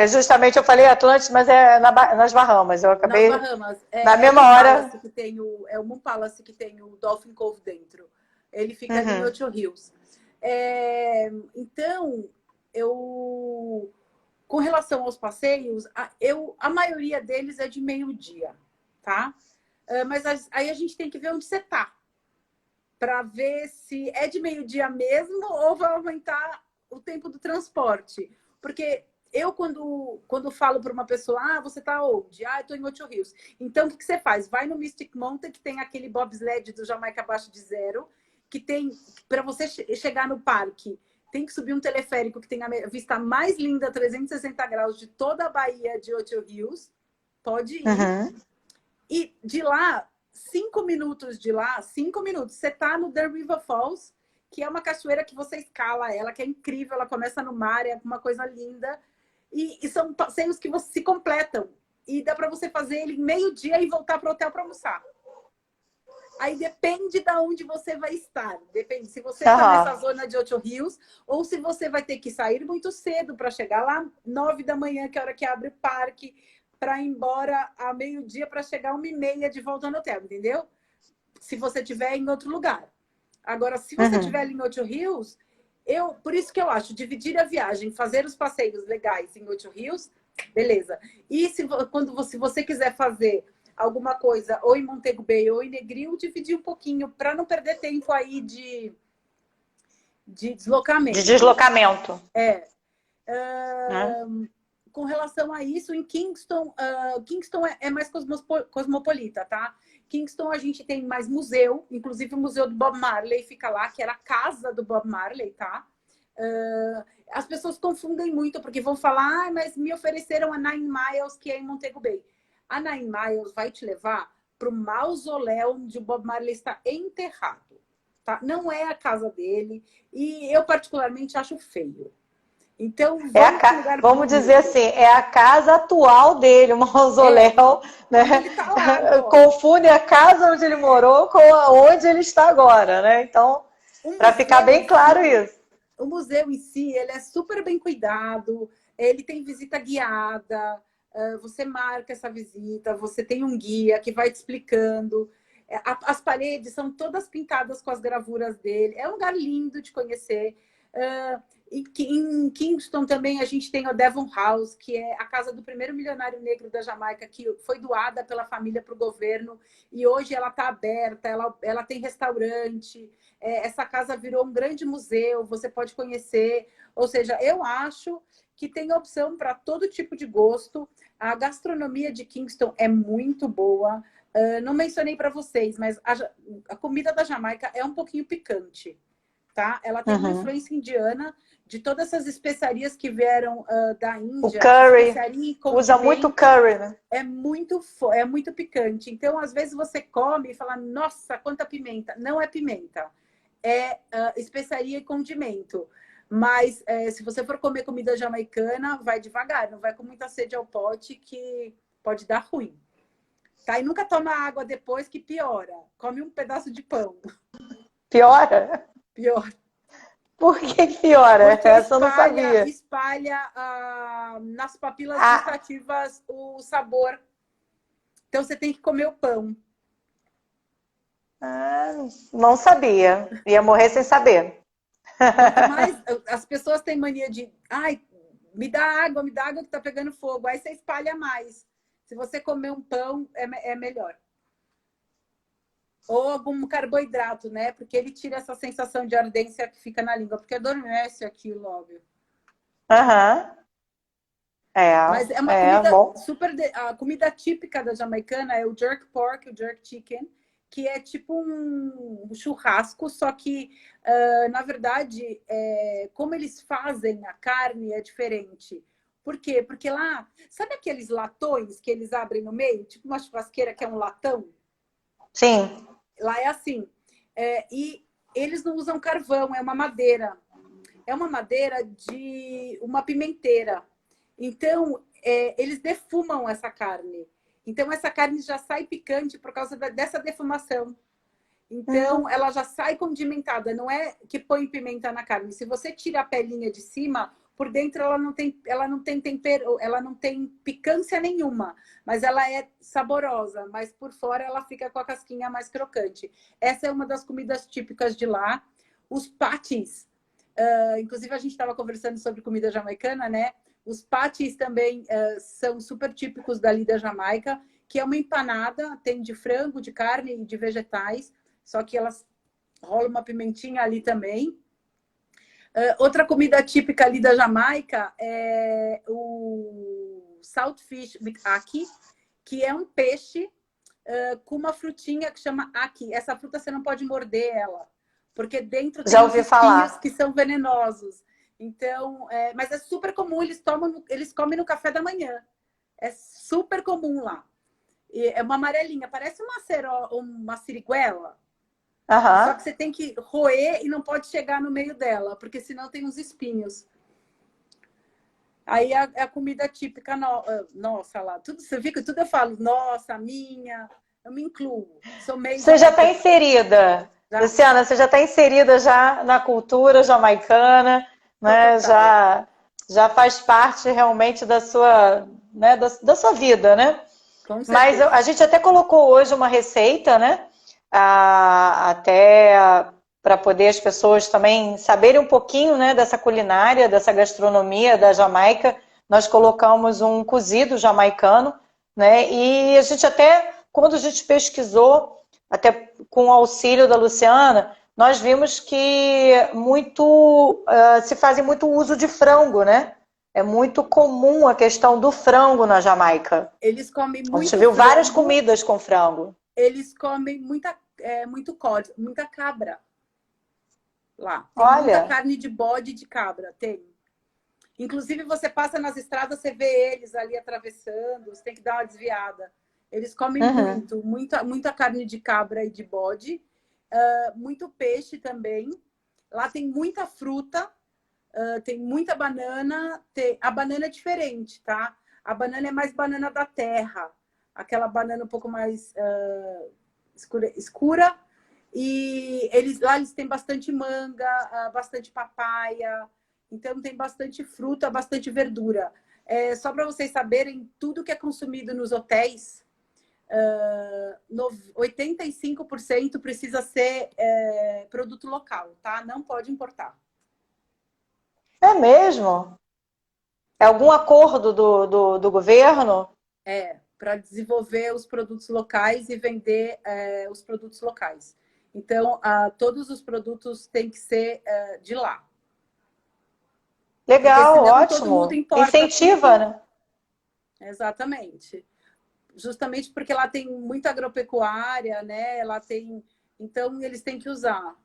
Justamente eu falei Atlantis, mas é nas Bahamas. Eu acabei. Nas Bahamas. Na mesma hora. Que tem é o Moon Palace que tem o Dolphin Cove dentro. Ele fica ali em Ocho Rios. Então, com relação aos passeios, a maioria deles é de meio-dia, tá? Mas aí a gente tem que ver onde você tá, para ver se é de meio-dia mesmo ou vai aumentar o tempo do transporte. Porque eu, quando falo para uma pessoa, você está onde? Eu estou em Ocho Rios. Então, o que você faz? Vai no Mystic Mountain, que tem aquele bobsled do Jamaica Abaixo de Zero, que tem, para você chegar no parque, tem que subir um teleférico que tem a vista mais linda, 360 graus, de toda a Baía de Ocho Rios. Pode ir. E de lá, 5 minutos de lá, 5 minutos, você tá no The River Falls, que é uma cachoeira que você escala ela, que é incrível, ela começa no mar, é uma coisa linda. E são passeios que se completam. E dá para você fazer ele meio-dia e voltar para o hotel para almoçar. Aí depende de onde você vai estar. Depende se você está nessa zona de Ocho Rios ou se você vai ter que sair muito cedo para chegar lá 9 da manhã, que é a hora que abre o parque, para ir embora a meio-dia para chegar 1h30 de volta no hotel, entendeu? Se você estiver em outro lugar. Agora, se você estiver ali em Ocho Rios, por isso que eu acho, dividir a viagem, fazer os passeios legais em Ocho Rios, beleza. E se você quiser fazer alguma coisa ou em Montego Bay ou em Negril, dividir um pouquinho para não perder tempo aí de deslocamento. De deslocamento. Com relação a isso, em Kingston, Kingston é mais cosmopolita, tá? Kingston a gente tem mais museu, inclusive o museu do Bob Marley fica lá, que era a casa do Bob Marley, tá? As pessoas confundem muito, porque vão falar, mas me ofereceram a Nine Miles, que é em Montego Bay. A Nine Miles vai te levar para o mausoléu onde o Bob Marley está enterrado, tá? Não é a casa dele, e eu particularmente acho feio. Então, vamos dizer assim, é a casa atual dele, o mausoléu, né? Ele tá lá, confunde a casa onde ele morou com onde ele está agora, né? Então, para ficar bem claro isso. O museu em si, ele é super bem cuidado, ele tem visita guiada, você marca essa visita, você tem um guia que vai te explicando. As paredes são todas pintadas com as gravuras dele. É um lugar lindo de conhecer. Em Kingston também a gente tem o Devon House, que é a casa do primeiro milionário negro da Jamaica, que foi doada pela família para o governo, e hoje ela está aberta, ela tem restaurante, essa casa virou um grande museu, você pode conhecer. Ou seja, eu acho que tem opção para todo tipo de gosto. A gastronomia de Kingston é muito boa. Não mencionei para vocês, mas a comida da Jamaica é um pouquinho picante, tá? Ela tem uma influência indiana, de todas essas especiarias que vieram da Índia. O curry, usa muito curry, né? É muito picante. Então, às vezes você come e fala, nossa, quanta pimenta. Não é pimenta. é especiaria e condimento. Mas se você for comer comida jamaicana, vai devagar, não vai com muita sede ao pote, que pode dar ruim. Tá? E nunca toma água depois, que piora. Come um pedaço de pão. Piora? Pior. Por que piora? Porque Essa eu não sabia. espalha nas papilas Ah, gustativas o sabor. Então você tem que comer o pão. não sabia. Ia morrer sem saber. Quanto mais as pessoas têm mania de, ai, me dá água que tá pegando fogo. Aí você espalha mais. Se você comer um pão, é melhor. Ou algum carboidrato, né? Porque ele tira essa sensação de ardência que fica na língua. Porque adormece aquilo, óbvio. Aham. Mas é uma comida Bom. super... A comida típica da jamaicana é o jerk pork, o jerk chicken, que é tipo um churrasco, só que, na verdade, como eles fazem a carne é diferente. Por quê? Porque lá... Sabe aqueles latões que eles abrem no meio? Tipo uma churrasqueira que é um latão? Sim. Lá é assim. E eles não usam carvão, é uma madeira. É uma madeira de uma pimenteira. Então, eles defumam essa carne. Então, essa carne já sai picante por causa dessa defumação. Então, ela já sai condimentada. Não é que põe pimenta na carne. Se você tira a pelinha de cima, por dentro ela não tem tempero, ela não tem picância nenhuma. Mas ela é saborosa. Mas por fora ela fica com a casquinha mais crocante. Essa é uma das comidas típicas de lá. Os patis. Inclusive, a gente estava conversando sobre comida jamaicana, né? Os patis também são super típicos dali da Jamaica, que é uma empanada, tem de frango, de carne e de vegetais, só que elas rolam uma pimentinha ali também. Outra comida típica ali da Jamaica é o saltfish with ackee, que é um peixe com uma frutinha que chama ackee. Essa fruta você não pode morder ela, porque dentro tem Já uns ouvi espinhos falar. que são venenosos. Então, mas é super comum, eles comem no café da manhã. É super comum lá. E é uma amarelinha, parece uma siriguela. Só Aham. que você tem que roer e não pode chegar no meio dela, porque senão tem uns espinhos. Aí é a comida típica nossa lá. Tudo, você fica, tudo eu falo, nossa, minha, eu me incluo. Sou meio Você já está jamaicana. inserida, Já, Luciana, você já está inserida já na cultura jamaicana, tô né? total. Já faz parte realmente da sua, né, da sua vida, né? Com Mas certeza. a gente até colocou hoje uma receita, né? Até para poder as pessoas também saberem um pouquinho, né, dessa culinária, dessa gastronomia da Jamaica. Nós colocamos um cozido jamaicano, né? E a gente até, quando a gente pesquisou, até com o auxílio da Luciana, nós vimos que se fazem muito uso de frango, né? É muito comum a questão do frango na Jamaica. Eles comem A gente muito viu várias frango, comidas com frango. eles comem muito cod, muita cabra lá. Tem muita Olha, carne de bode e de cabra, tem. Inclusive, você passa nas estradas, você vê eles ali atravessando, você tem que dar uma desviada. Eles comem muita carne de cabra e de bode, muito peixe também. Lá tem muita fruta, tem muita banana. A banana é diferente, tá? A banana é mais banana da terra, aquela banana um pouco mais escura. E lá eles têm bastante manga, bastante papaya. Então tem bastante fruta, bastante verdura. Só para vocês saberem, tudo que é consumido nos hotéis, 85% precisa ser produto local, tá? Não pode importar. é mesmo? É algum acordo do governo? Para desenvolver os produtos locais e vender os produtos locais. Então, todos os produtos têm que ser de lá. Porque Legal, senão todo mundo ótimo. importa Incentiva, tudo. né? Exatamente. Justamente porque lá tem muita agropecuária, né? Lá tem. Então, eles têm que usar.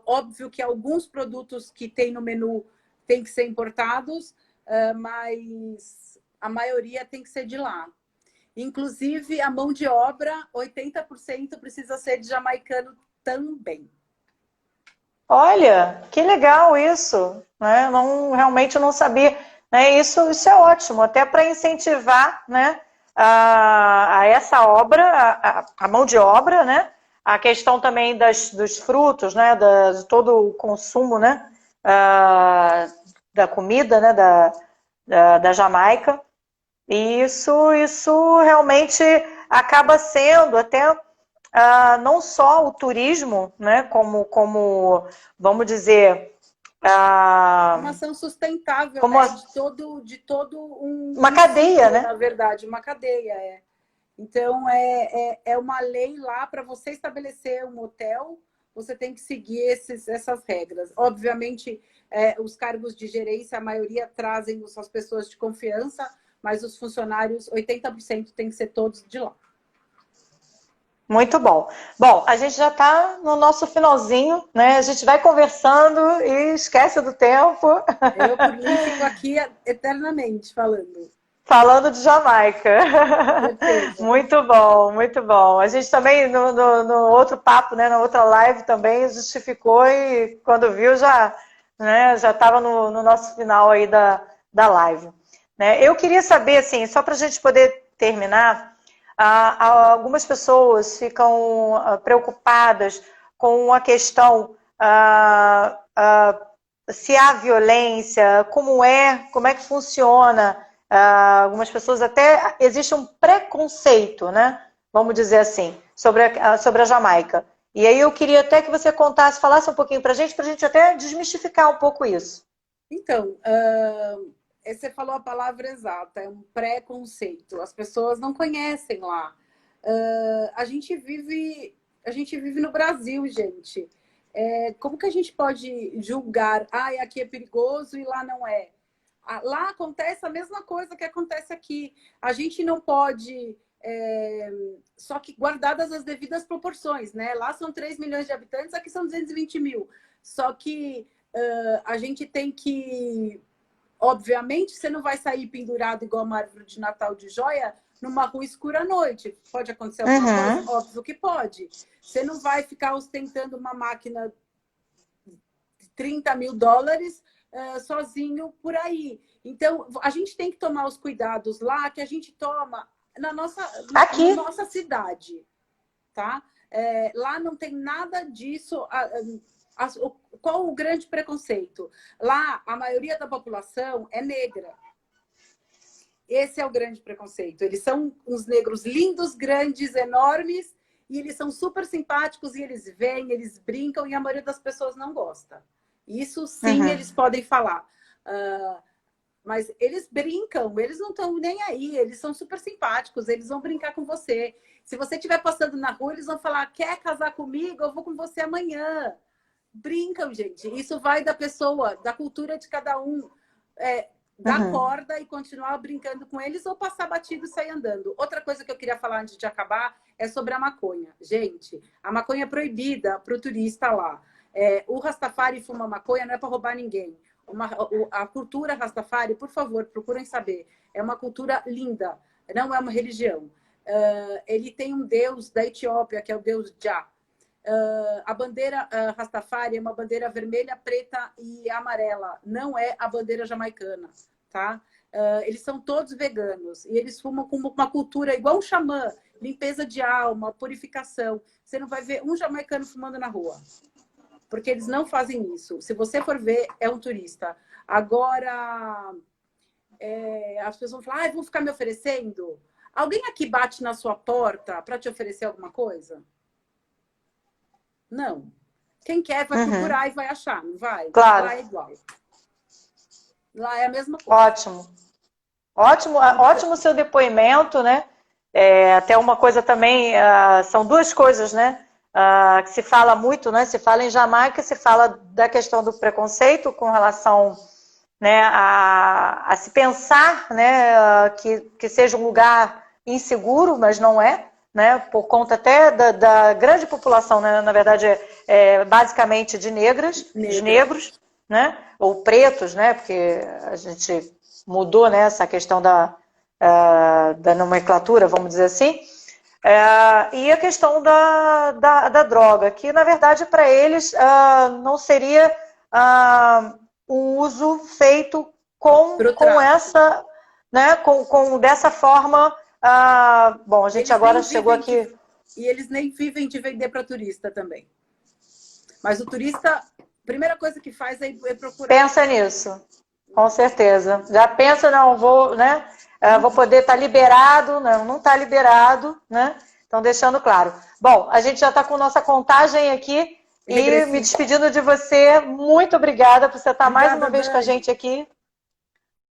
Óbvio que alguns produtos que tem no menu têm que ser importados, mas a maioria tem que ser de lá. Inclusive, a mão de obra, 80% precisa ser de jamaicano também. Olha, que legal isso, né? Não, realmente eu não sabia, né? Isso é ótimo, até para incentivar, né, a essa obra, a mão de obra, né? A questão também dos frutos, né? De todo o consumo, né? Da comida, né? Da Jamaica. E isso realmente acaba sendo até não só o turismo, né, como vamos dizer, Uma ação sustentável, como né? De todo uma um cadeia, ciclo, né? na verdade, uma cadeia. Então, é uma lei lá para você estabelecer um hotel, você tem que seguir essas regras. Obviamente, os cargos de gerência, a maioria trazem as pessoas de confiança, mas os funcionários, 80% tem que ser todos de lá. Muito bom. Bom, a gente já está no nosso finalzinho, né? A gente vai conversando e esquece do tempo. Eu, por mim, fico aqui eternamente falando. Falando de Jamaica. Certeza. Muito bom, muito bom. A gente também, no outro papo, né, na outra live também, justificou e quando viu já, né, já estava no nosso final aí da live. Né? Eu queria saber, assim, só para a gente poder terminar, algumas pessoas ficam preocupadas com a questão se há violência, como é que funciona. Algumas pessoas até existe um preconceito, né? Vamos dizer assim, sobre a Jamaica. E aí eu queria até que você falasse um pouquinho para a gente até desmistificar um pouco isso. Então, você falou a palavra exata, é um preconceito. As pessoas não conhecem lá. A gente vive no Brasil, gente. Como que a gente pode julgar? Aqui é perigoso e lá não é. Lá acontece a mesma coisa que acontece aqui. A gente não pode, só que guardadas as devidas proporções, né? Lá são 3 milhões de habitantes, aqui são 220 mil. Só que a gente tem que... Obviamente, você não vai sair pendurado igual uma árvore de Natal de joia numa rua escura à noite. Pode acontecer alguma coisa? Óbvio que pode. Você não vai ficar ostentando uma máquina de 30 mil dólares sozinho por aí. Então, a gente tem que tomar os cuidados lá que a gente toma na nossa cidade, tá? Lá não tem nada disso. Qual o grande preconceito? Lá, a maioria da população é negra. Esse é o grande preconceito. Eles são uns negros lindos, grandes, enormes, e eles são super simpáticos, e eles vêm, eles brincam, e a maioria das pessoas não gosta. Isso sim, eles podem falar. Mas eles brincam, eles não estão nem aí, eles são super simpáticos, eles vão brincar com você. Se você estiver passando na rua, eles vão falar, quer casar comigo? Eu vou com você amanhã. Brincam, gente. Isso vai da pessoa, da cultura de cada um. Dar corda e continuar brincando com eles ou passar batido e sair andando. Outra coisa que eu queria falar antes de acabar é sobre a maconha. Gente, a maconha é proibida para o turista lá. O Rastafari fuma maconha não é para roubar ninguém. A cultura Rastafari, por favor, procurem saber. É uma cultura linda, não é uma religião. Ele tem um deus da Etiópia, que é o deus Jah. A bandeira Rastafari é uma bandeira vermelha, preta e amarela. Não é a bandeira jamaicana, tá? Eles são todos veganos. E eles fumam com uma cultura igual um xamã. Limpeza de alma, purificação. Você não vai ver um jamaicano fumando na rua. Porque eles não fazem isso. Se você for ver, é um turista. Agora, as pessoas vão falar, vão ficar me oferecendo? Alguém aqui bate na sua porta para te oferecer alguma coisa? Não. Quem quer vai procurar e vai achar, não vai? Claro. Lá é igual. Lá é a mesma coisa. Ótimo. Ótimo seu depoimento, né? Até uma coisa também, são duas coisas, né? Que se fala muito, né? Se fala em Jamaica, se fala da questão do preconceito com relação, né, a se pensar, né, que seja um lugar inseguro, mas não é, né? Por conta até da grande população, né? Na verdade, basicamente de negros, né? Ou pretos, né? Porque a gente mudou, né, essa questão da nomenclatura, vamos dizer assim. E a questão da droga, que na verdade para eles não seria um uso feito com essa, né, dessa forma. Bom, a gente Eles agora chegou aqui. E eles nem vivem de vender para turista também. Mas o turista, a primeira coisa que faz é procurar. Pensa nisso, com certeza. Já pensa, não, vou, né? Vou poder estar liberado, não está liberado, né? Então, deixando claro. Bom, a gente já está com nossa contagem aqui e me despedindo de você. Muito obrigada por você estar mais uma vez com a gente aqui.